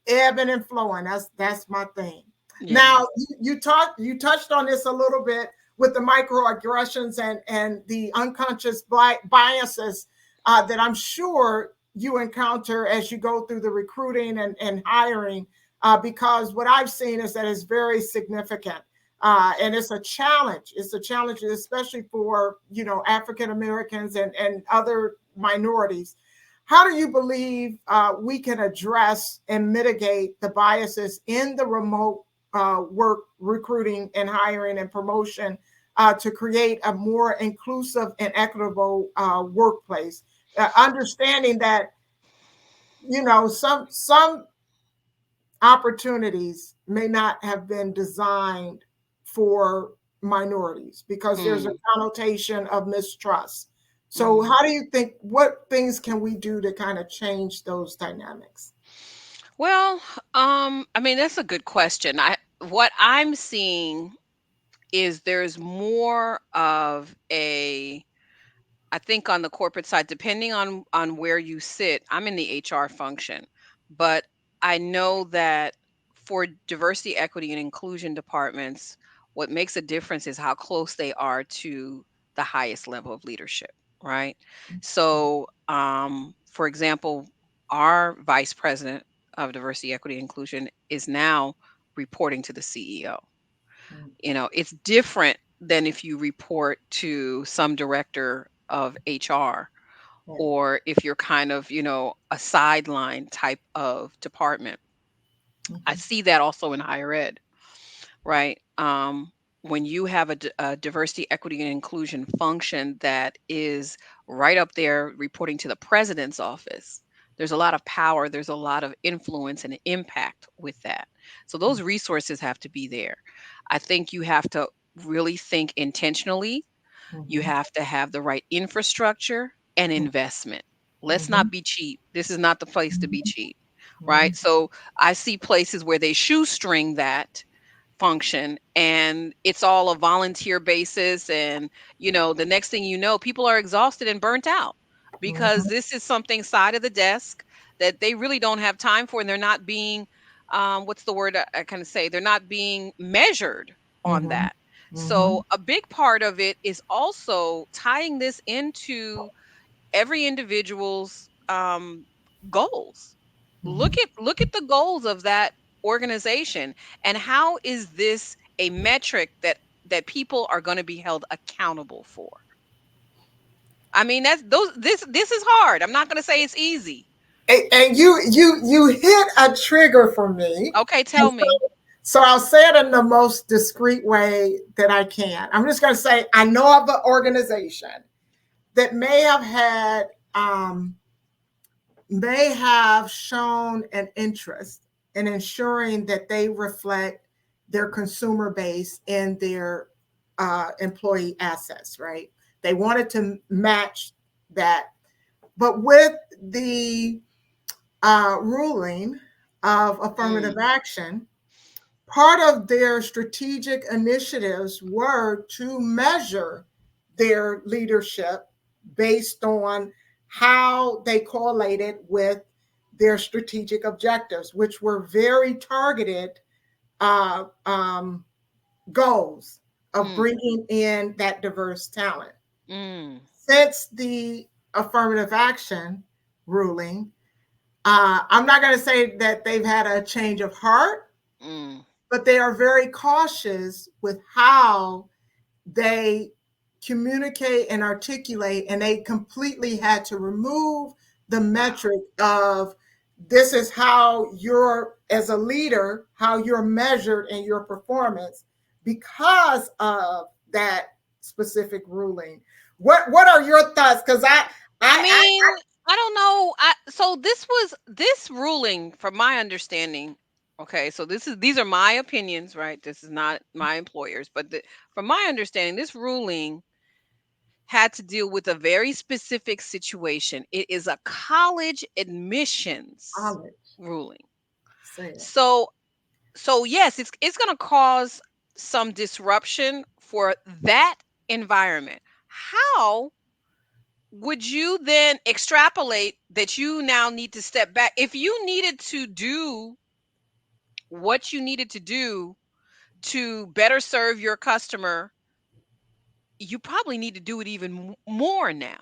ebbing and flowing. That's my thing. Now, Yes. you touched on this a little bit with the microaggressions and the unconscious biases that I'm sure you encounter as you go through the recruiting and hiring, because what I've seen is that it's very significant. And it's a challenge. It's a challenge, especially for African Americans and other minorities. How do you believe we can address and mitigate the biases in the remote work recruiting and hiring and promotion to create a more inclusive and equitable workplace? understanding that, some opportunities may not have been designed for minorities because there's a Mm, connotation of mistrust. So mm. how do you think, what things can we do to kind of change those dynamics? Well, I mean, that's a good question. What I'm seeing is there's more of a, I think on the corporate side, depending on where you sit, I'm in the HR function, but I know that for diversity, equity, and inclusion departments, what makes a difference is how close they are to the highest level of leadership, right? So, for example, our vice president of diversity, equity, and inclusion is now reporting to the CEO. It's different than if you report to some director of HR, Right. or if you're kind of, a sideline type of department. I Mhm. see that also in higher ed, right? When you have a diversity, equity, and inclusion function that is right up there reporting to the president's office, there's a lot of power, there's a lot of influence and impact with that. So those resources have to be there. I think you have to really think intentionally. You Mhm. have to have the right infrastructure and investment. Let's not Mhm. be cheap. This is not the place to be Mhm. cheap, right? Mhm. So I see places where they shoestring that function and it's all a volunteer basis, and the next thing you know, people are exhausted and burnt out because Mhm. this is something side of the desk that they really don't have time for, and they're not being what's the word I kind of say, they're not being measured on Mhm. that. So Mhm. a big part of it is also tying this into every individual's goals. Mhm. Look at the goals of that organization, and how is this a metric that people are going to be held accountable for. I mean, that's those this is hard. I'm not going to say it's easy. And you hit a trigger for me. Okay, And tell me. so I'll say it in the most discreet way that I can. I'm just going to say I know of an organization that um, may have shown an interest in ensuring that they reflect their consumer base in their employee assets. Right? They wanted to match that, but with the ruling of affirmative Mm, action, part of their strategic initiatives were to measure their leadership based on how they correlated with their strategic objectives, which were very targeted uh, um, goals of mm, bringing in that diverse talent. mm, Since the affirmative action ruling, I'm not going to say that they've had a change of heart, mm. but they are very cautious with how they communicate and articulate, and they completely had to remove the Wow. metric of this is how you're, as a leader, how you're measured in your performance because of that specific ruling. What are your thoughts? Because I I mean, I don't know. So this ruling, from my understanding. Okay, so these are my opinions, right? This is not my employers, but from my understanding, this ruling had to deal with a very specific situation. It is a college admissions college ruling. say it. So yes, it's going to cause some disruption for that environment. How would you then extrapolate that you now need to step back if you needed to do what you needed to do to better serve your customer? You probably need to do it even more now,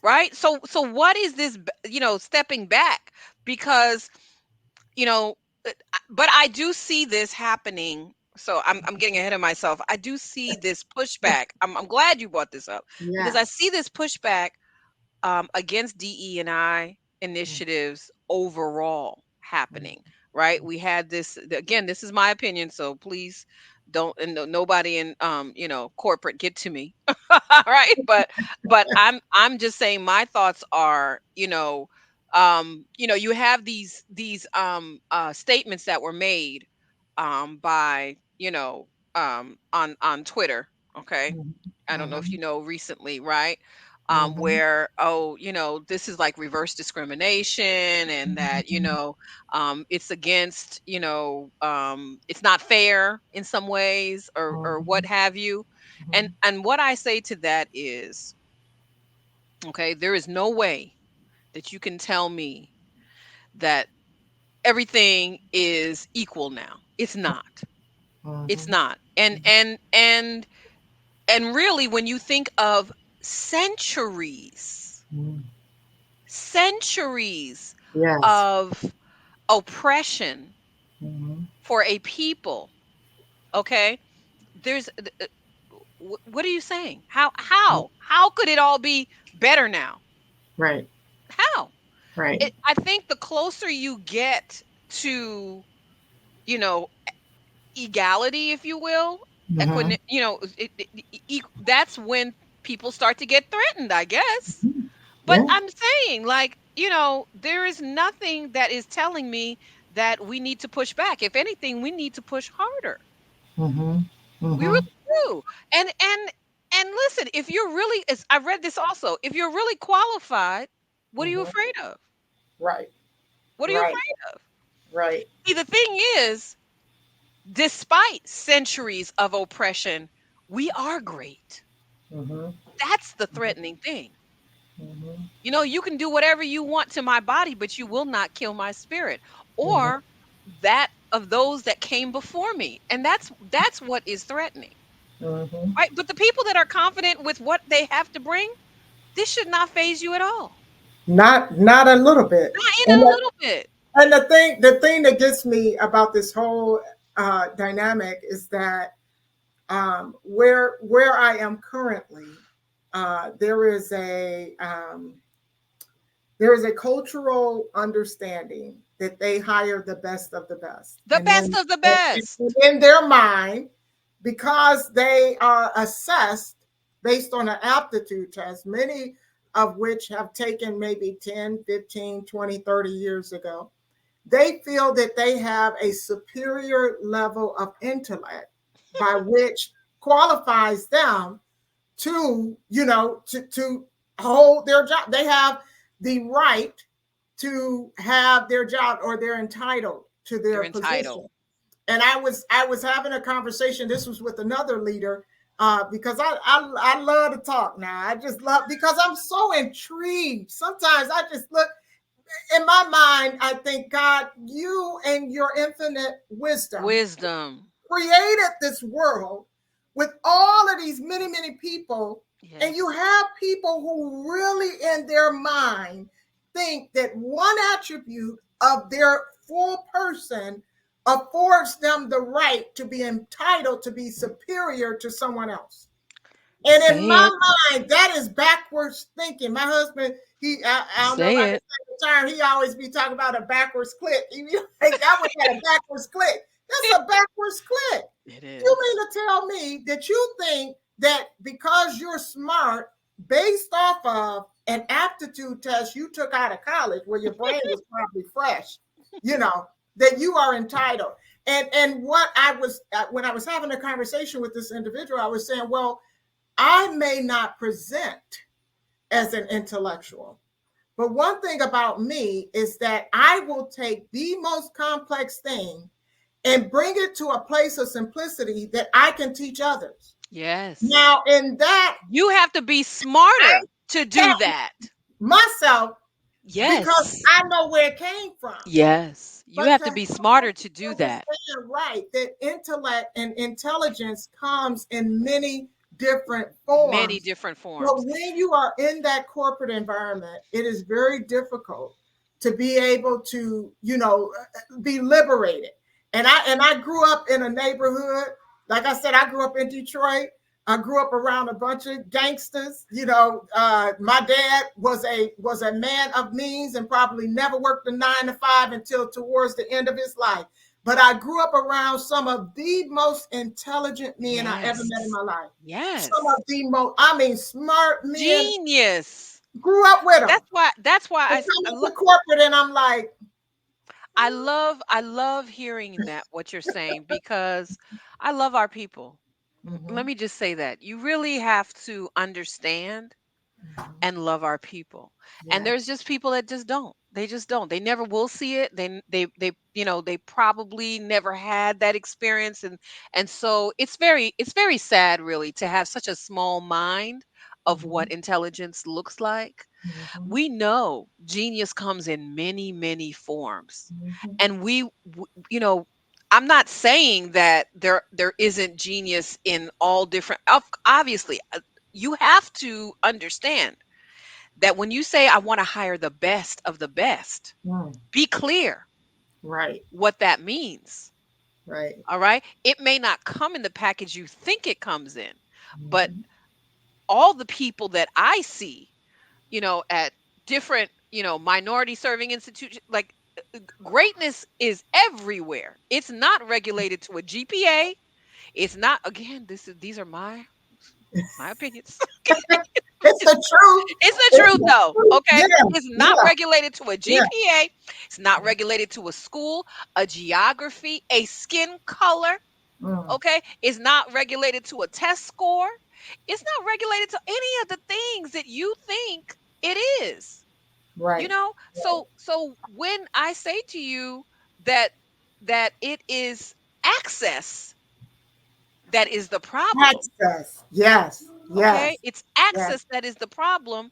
right? So what is this, stepping back? Because you know but I do see this happening. So I'm getting ahead of myself. I do see this pushback. I'm glad you brought this up because I see Yes. this pushback against DE&I initiatives overall happening, right? We had this, again, this is my opinion, so please don't, and nobody in corporate get to me. Right? But I'm just saying my thoughts are, you have these statements that were made by, on Twitter, okay? I don't know if Mhm. you know recently, right? Mhm. Where, oh, this is like reverse discrimination, and that, Mhm. it's against, it's not fair in some ways, or what Mhm. have you. And Mhm. and what I say to that is, okay, there is no way that you can tell me that everything is equal now. It's not. It's Mhm. not. And really, when you think of centuries, Mhm. centuries Yes. of oppression Mhm. for a people, okay? There's what are you saying? How could it all be better now? Right. How? Right. I think the closer you get to, you know, equality, if you will, Mhm. that's when people start to get threatened, I guess. Mhm. But Yeah. I'm saying, like, there is nothing that is telling me that we need to push back. If anything, we need to push harder. Mhm. We really Mhm. do. And listen, if you're really, as I read this also, if you're really qualified, what are you Mhm. afraid of? Right. What are you Right. afraid of? Right. See, the thing is, despite centuries of oppression, we are great. Mhm. That's the threatening thing. Mhm. You can do whatever you want to my body, but you will not kill my spirit, Mhm. or that of those that came before me. And that's what is threatening. Mhm. Right? But the people that are confident with what they have to bring, this should not phase you at all. Not a little bit. Not in And a the, little bit. and the thing that gets me about this whole dynamic is that where I am currently, there is a cultural understanding that they hire the best of the best, The and best of the best. in their mind, because they are assessed based on an aptitude test, many of which have taken maybe 10, 15, 20, 30 years ago. They feel that they have a superior level of intellect by which qualifies them to hold their job. They have the right to have their job, or they're entitled to They're their entitled. position. And I was having a conversation. This was with another leader, because I love to talk now. I just love, because I'm so intrigued. Sometimes I just look in my mind. I think, God, you and your infinite wisdom Wisdom. created this world with all of these many, many people, and you Yes. have people who really in their mind think that one attribute of their full person affords them the right to be entitled to be superior to someone else. And in Say my it. mind, that is backwards thinking. My husband, I don't know if I Say can it. say the term. He always be talking about a backwards click. He be like, that was at a backwards click. That's a backwards click. It You is. mean to tell me that you think that because you're smart, based off of an aptitude test you took out of college, where your brain was probably fresh, you know, that you are entitled? And what I was when I was having a conversation with this individual, I was saying, well, I may not present as an intellectual, but one thing about me is that I will take the most complex thing and bring it to a place of simplicity that I can teach others. Yes. Now, in that, You have to be I smarter to do count that. myself because Yes. I know where it came from. Yes. You But have to to help be me smarter to do that. understand, right, that intellect and intelligence comes in many different Many forms. different But forms. when you are in that corporate environment, it is very difficult to be able to, be liberated. And I grew up in a neighborhood. Like I said, I grew up in Detroit. I grew up around a bunch of gangsters. My dad was a man of means and probably never worked a 9 to 5 until towards the end of his life. but I grew up around some of the most intelligent men I ever met in Yes. my life. Some Yes. of the most, I mean, smart men. Genius. Grew up with them. That's why They I s- come I, lo- into corporate, and I'm like, I love hearing that what you're saying because I love our people. Let mhm, me just say that. You really have to understand mhm, and love our people. And yes, there's just people that just don't. They just don't. They never will see it. They probably never had that experience, and so it's very sad really to have such a small mind of mhm, what intelligence looks like. mhm, We know genius comes in many, many forms. mhm, And you know, I'm not saying that there isn't genius in all different obviously you have to understand that when you say I want to hire the best of the best, mm, be clear right, what that means. right, All right? It may not come in the package you think it comes in, but mhm, all the people that I see, at different, minority serving institutions, like greatness is everywhere. It's not regulated to a GPA. It's not, again, these are my opinions. it's the truth. It's the It's truth the though, truth. okay? Yeah, It's not yeah, regulated to a yeah, GPA. It's not regulated to a school, a geography, a skin color, mm, okay? It's not regulated to a test score. It's not regulated to any of the things that you think it is. right. So when I say to you that it is access that is the problem, Access. Yes, okay? yes, It's yes. access that is the problem.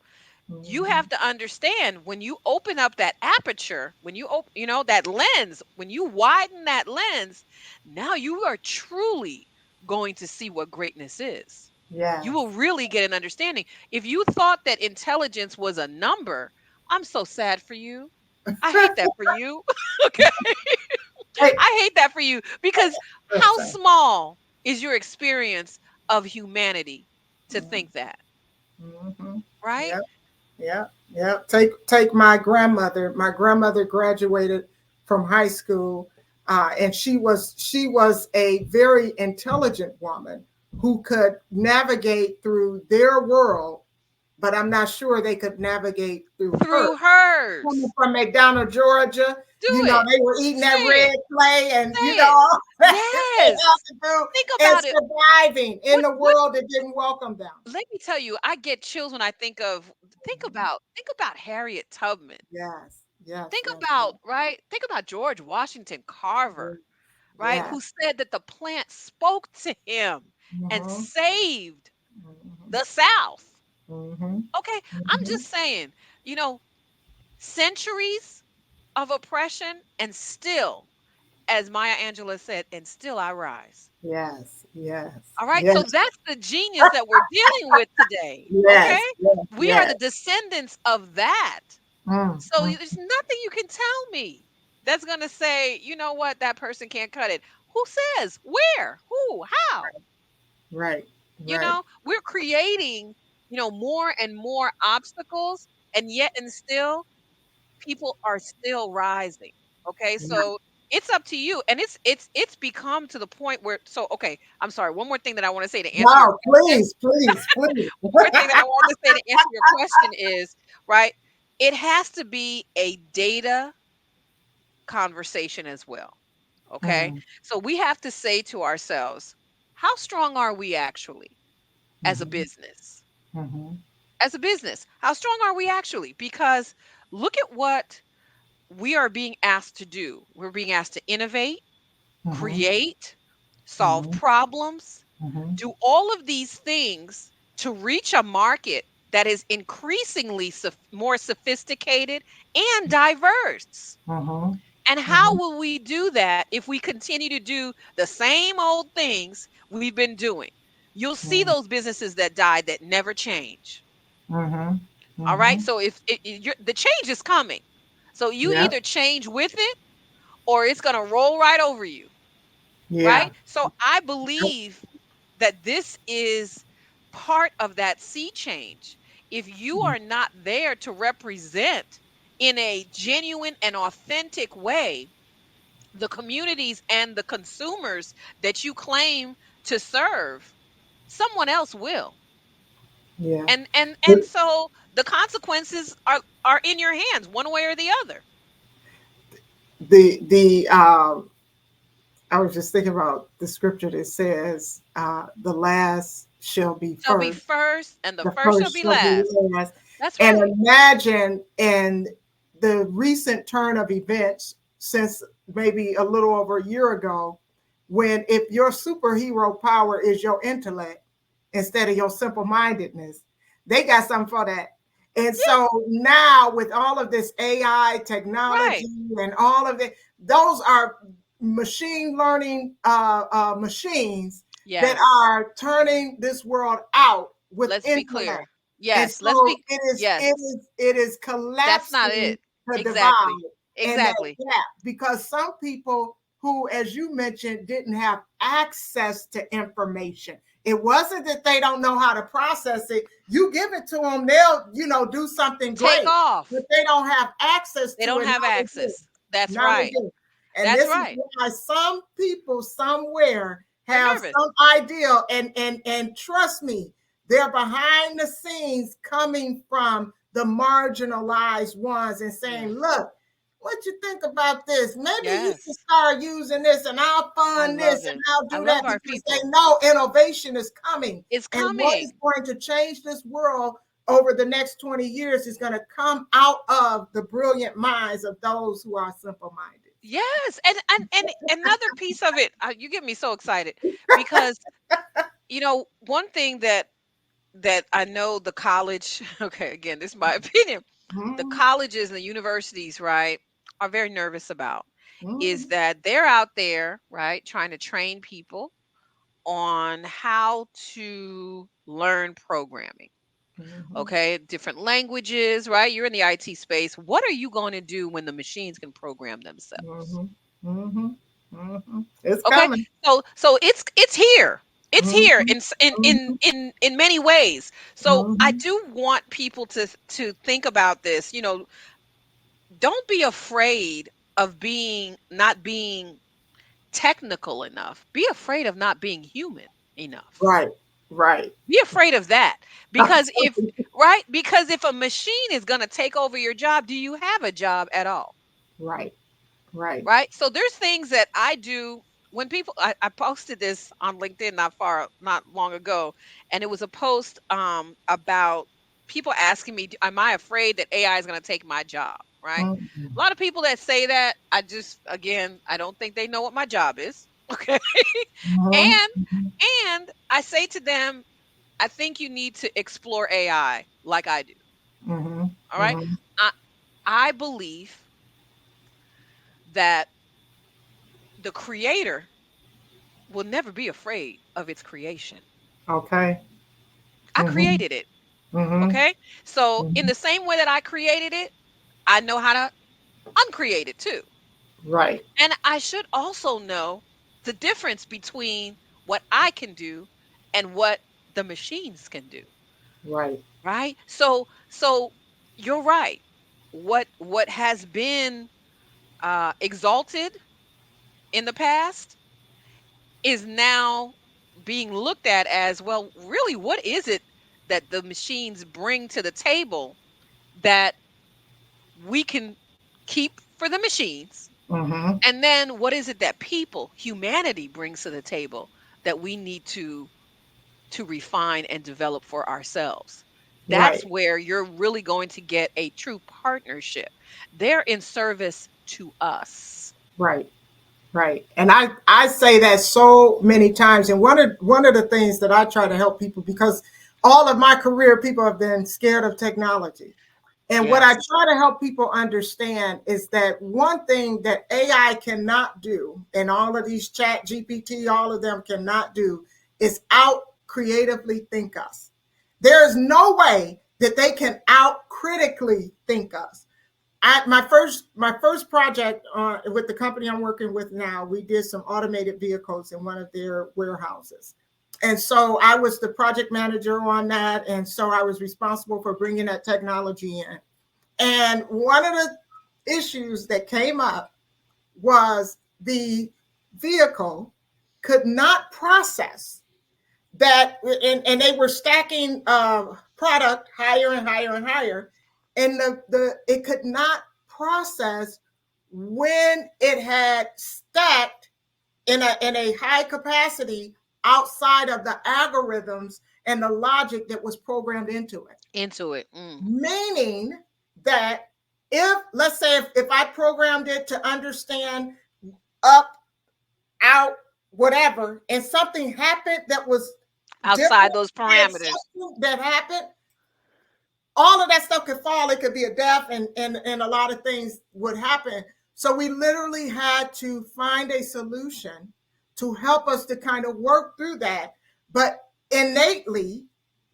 You have Mhm, to understand when you open up that aperture, when you open, that lens, when you widen that lens, now you are truly going to see what greatness is. You will yes. really get an understanding. If you thought that intelligence was a number, I'm so sad for you. I hate that for you. Okay. Hey, I hate that for you because how listen. small is your experience of humanity to think that, Mhm. right? Yep, yep, yep. Take my grandmother. My grandmother graduated from high school, and she was a very intelligent woman who could navigate through their world, but I'm not sure they could navigate through her. Through Coming hers. from McDonough, Georgia, Do it. they were eating that Say it. red clay, and Say it. all that they Yes. had to do Think and about it. surviving in What the what world that didn't welcome them. let me tell you, I get chills when I think about Harriet Tubman. Yes, yes, Think yes, about, right? Think about George Washington yes, Carver, right? yes. Who said that the plant spoke to him and Mhm, saved mhm, the South. mhm, Okay, I'm mhm. just saying, you know, centuries of oppression and still, as Maya Angelou said, and still I rise. Yes, yes, All right. So yes, that's the genius that we're dealing with today. Okay. yes, yes, We are yes. the descendants of that. Mm, So mm, there's nothing you can tell me that's going to say, you know what, that person can't cut it. Who says? Where? Who? How? right, right. We're creating, more and more obstacles, and yet and still people are still rising. Okay, Yeah. so it's up to you, and it's become to the point where. So okay, I'm sorry. One more thing that I want to say to answer your No, question. please, please, please. One more thing that I wanted to say to answer your question is right. It has to be a data conversation as well. Okay, Mm, so we have to say to ourselves, how strong are we actually as a mhm, business? mhm, As a business, how strong are we actually? Because look at what we are being asked to do. We're being asked to innovate, mhm, create, solve mhm, problems, mhm, do all of these things to reach a market that is increasingly more sophisticated and diverse. mhm, And how mhm, will we do that if we continue to do the same old things we've been doing? You'll see mhm, those businesses that die that never change. mhm, All right. mhm. So if the change is coming, so you Yeah, either change with it or it's going to roll right over you, yeah. right? So I believe that this is part of that sea change. If you Mm, are not there to represent in a genuine and authentic way, the communities and the consumers that you claim to serve, someone else will. Yeah. And so the consequences are in your hands one way or the other. The I was just thinking about the scripture that says, the last shall be Shall be first, first, and the the first shall first be shall be last. last. That's And right. imagine in the recent turn of events since maybe a little over a year ago, when if your superhero power is your intellect instead of your simple mindedness, they got something for that. And Yeah, so now with all of this AI technology right. and all of it, those are machine learning machines that Yes. are turning this world out with Let's be intellect. clear. And Yes, let's so be yes. it is That's not collapsing it. the Exactly. divide and that Exactly. gap because some people who, as you mentioned, didn't have access to information. It wasn't that they don't know how to process it. You give it to them, they'll, do something Take great, but off. they don't have access They to don't it. have Now they do. access. That's Now they right. do. And That's this is right. why some people somewhere They're have nervous. some idea, and trust me, they're behind the scenes coming from the marginalized ones and saying, Yes. look, what you think about this? Maybe you can Yes. start using this and I'll I fund this love and it. I'll I do that love our because they people. know innovation is coming. It's And what is coming. going to change this world over the next 20 years is going to come out of the brilliant minds of those who are simple minded. Yes. And another piece of it, you get me so excited because one thing that I know the college, okay, again, this is my opinion, the Mm-hmm. colleges and the universities, right, are very nervous about is Mm-hmm. that they're out there, right, trying to train people on how to learn programming. Mm-hmm. Okay, different languages, right? You're in the IT space. What are you going to do when the machines can program themselves? Mm-hmm. Mm-hmm. Mm-hmm. It's Okay, coming. so it's here. It's here Mm-hmm. in many ways. So I Mm-hmm. do want people to think about this. Don't be afraid of being not being technical enough. Be afraid of not being human enough. Right. Right. Be afraid of that. Because if a machine is going to take over your job, do you have a job at all? Right. Right. Right? So there's things that I do when people I posted this on LinkedIn not long ago, and it was a post about people asking me, am I afraid that AI is going to take my job? Right? Mm-hmm. A lot of people that say that, I don't think they know what my job is. Okay. and Mm-hmm. and I say to them, I think you need to explore AI like I do. Mm-hmm. All right. Mm-hmm. I I believe that the creator will never be afraid of its creation. Okay. I Mm-hmm. created it. Mm-hmm. Okay. So in Mm-hmm. the same way that I created it, I know how to uncreate it too. Right. And I should also know the difference between what I can do and what the machines can do. Right. Right? So you're right. What has been exalted in the past is now being looked at as, well, really, what is it that the machines bring to the table that we can keep for the machines? Mm-hmm. And then what is it that humanity brings to the table that we need to refine and develop for ourselves? That's Right. where you're really going to get a true partnership. They're in service to us. Right. Right. And I say that so many times. And one of the things that I try to help people, because all of my career people have been scared of technology. And what I Yes. try to help people understand is that one thing that AI cannot do, and all of these chat GPT, all of them cannot do, is out creatively think us. There is no way that they can out critically think us. My first project with the company I'm working with now, we did some automated vehicles in one of their warehouses. And so I was the project manager on that. And so I was responsible for bringing that technology in. And one of the issues that came up was the vehicle could not process that, and they were stacking product higher and higher and higher, and the it could not process when it had stacked in a high capacity outside of the algorithms and the logic that was programmed into it. Into it. Meaning that if, let's say, if I programmed it to understand up, out, whatever, and something happened that was Outside those parameters, that happened, all of that stuff could fall. It could be a death, and a lot of things would happen. So we literally had to find a solution to help us to kind of work through that. But innately,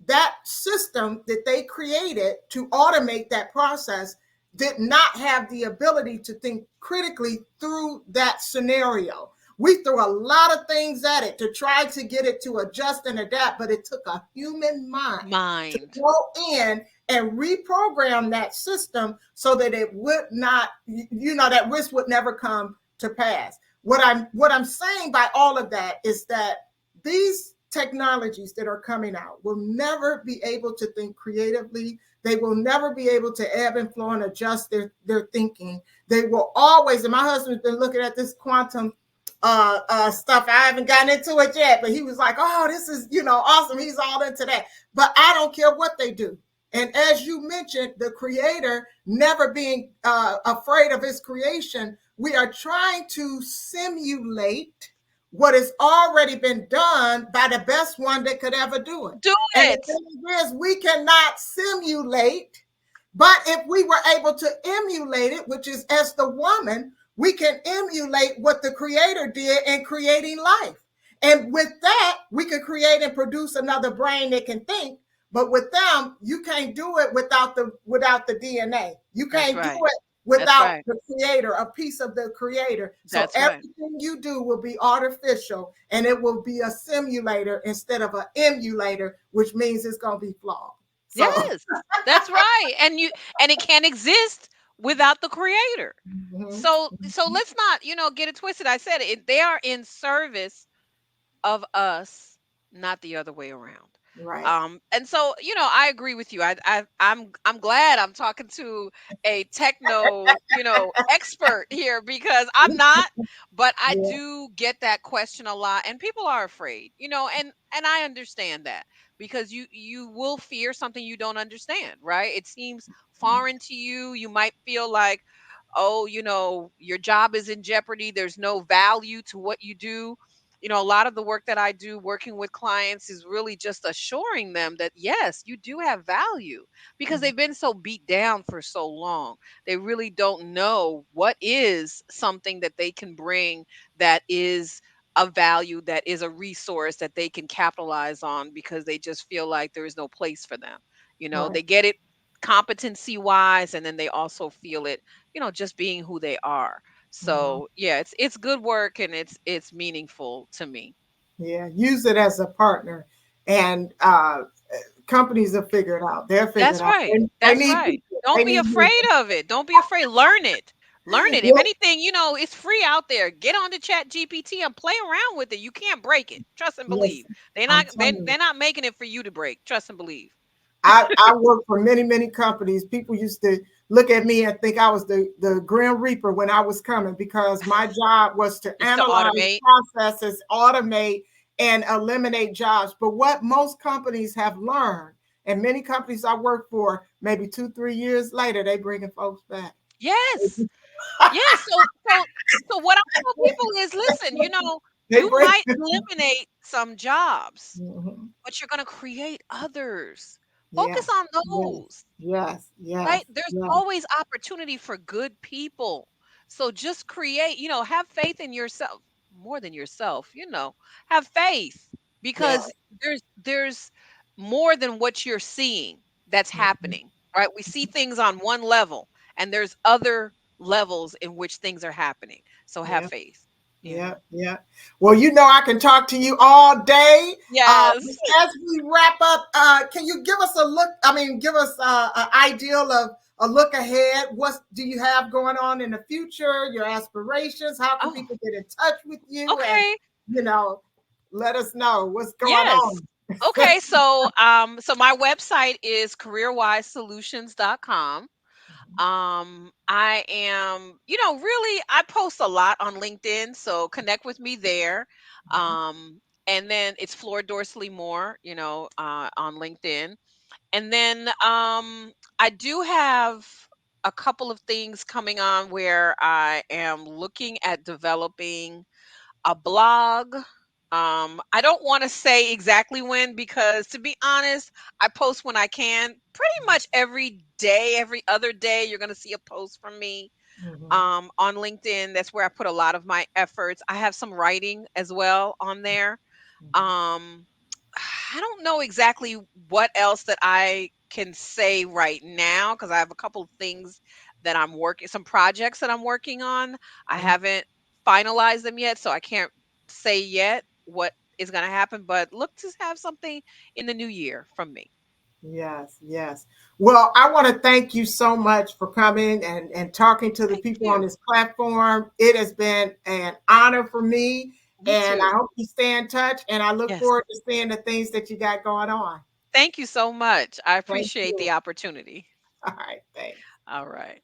that system that they created to automate that process did not have the ability to think critically through that scenario. We threw a lot of things at it to try to get it to adjust and adapt, but it took a human mind to go in and reprogram that system so that it would not, that risk would never come to pass. What I'm saying by all of that is that these technologies that are coming out will never be able to think creatively. They will never be able to ebb and flow and adjust their thinking. They will always, and my husband's been looking at this quantum stuff. I haven't gotten into it yet, but he was like, oh, this is, awesome. He's all into that. But I don't care what they do. And as you mentioned, the creator never being afraid of his creation, we are trying to simulate what has already been done by the best one that could ever do it. And the thing is, we cannot simulate, but if we were able to emulate it, which is as the woman, we can emulate what the creator did in creating life. And with that, we can create and produce another brain that can think. But with them, you can't do it without the DNA. You can't do it without the creator, a piece of the creator. So everything you do will be artificial, and it will be a simulator instead of an emulator, which means it's going to be flawed. So. Yes, that's right. And it can't exist without the creator. Mm-hmm. So let's not, get it twisted. I said it, they are in service of us, not the other way around. Right. And so, I agree with you. I'm glad I'm talking to a techno, expert here, because I'm not, but I do get that question a lot, and people are afraid, and I understand that, because you will fear something you don't understand, right? It seems foreign to you. You might feel like, oh, your job is in jeopardy. There's no value to what you do. A lot of the work that I do working with clients is really just assuring them that, yes, you do have value, because they've been so beat down for so long. They really don't know what is something that they can bring that is a value, that is a resource that they can capitalize on, because they just feel like there is no place for them. They get it competency wise, and then they also feel it, just being who they are. So it's good work, and it's meaningful to me. Yeah, use it as a partner, and companies will figure it out. They'll figure That's it out. Right. That's right. Don't be afraid of it. Don't be afraid. Learn it. Learn it. If anything, it's free out there. Get on the Chat GPT and play around with it. You can't break it. Trust and believe. They're not making it for you to break. Trust and believe. I worked for many, many companies. People used to look at me and think I was the Grim Reaper when I was coming, because my job was to analyze processes, automate, and eliminate jobs. But what most companies have learned, and many companies I work for, maybe 2-3 years later, they bringing folks back. Yes. Yes. So what I tell people is, listen, you might eliminate some jobs, but you're going to create others. Focus on those. Yes. Right? There's always opportunity for good people. So just create, have faith in yourself more than yourself, have faith, because there's more than what you're seeing that's happening, right? We see things on one level, and there's other levels in which things are happening. So have faith. Yeah. Well, I can talk to you all day. Yes. As we wrap up, can you give us give us an ideal a look ahead. What do you have going on in the future? Your aspirations? How can Oh, people get in touch with you? And okay. you know, let us know what's going Yes. on. Okay, so my website is careerwisesolutions.com. I am, really I post a lot on LinkedIn, so connect with me there. And then it's Flora Dorsley Moore, on LinkedIn. And then I do have a couple of things coming on where I am looking at developing a blog. I don't want to say exactly when because to be honest, I post when I can. Pretty much every day, every other day, you're going to see a post from me Mhm, on LinkedIn. That's where I put a lot of my efforts. I have some writing as well on there. mhm, Um, I don't know exactly what else that I can say right now because I have a couple of things that I'm working, some projects that I'm working on. I mhm. haven't finalized them yet, so I can't say yet what is going to happen, but look to have something in the new year from me. Yes, yes. Well, I want to thank you so much for coming and talking to the Thank people on you. this platform. It has been an honor for me, Me and I too. hope you stay in touch. And I look Yes. forward to seeing the things that you got going on. Thank you so much. I Thank appreciate you. the opportunity. All right, thanks. All right.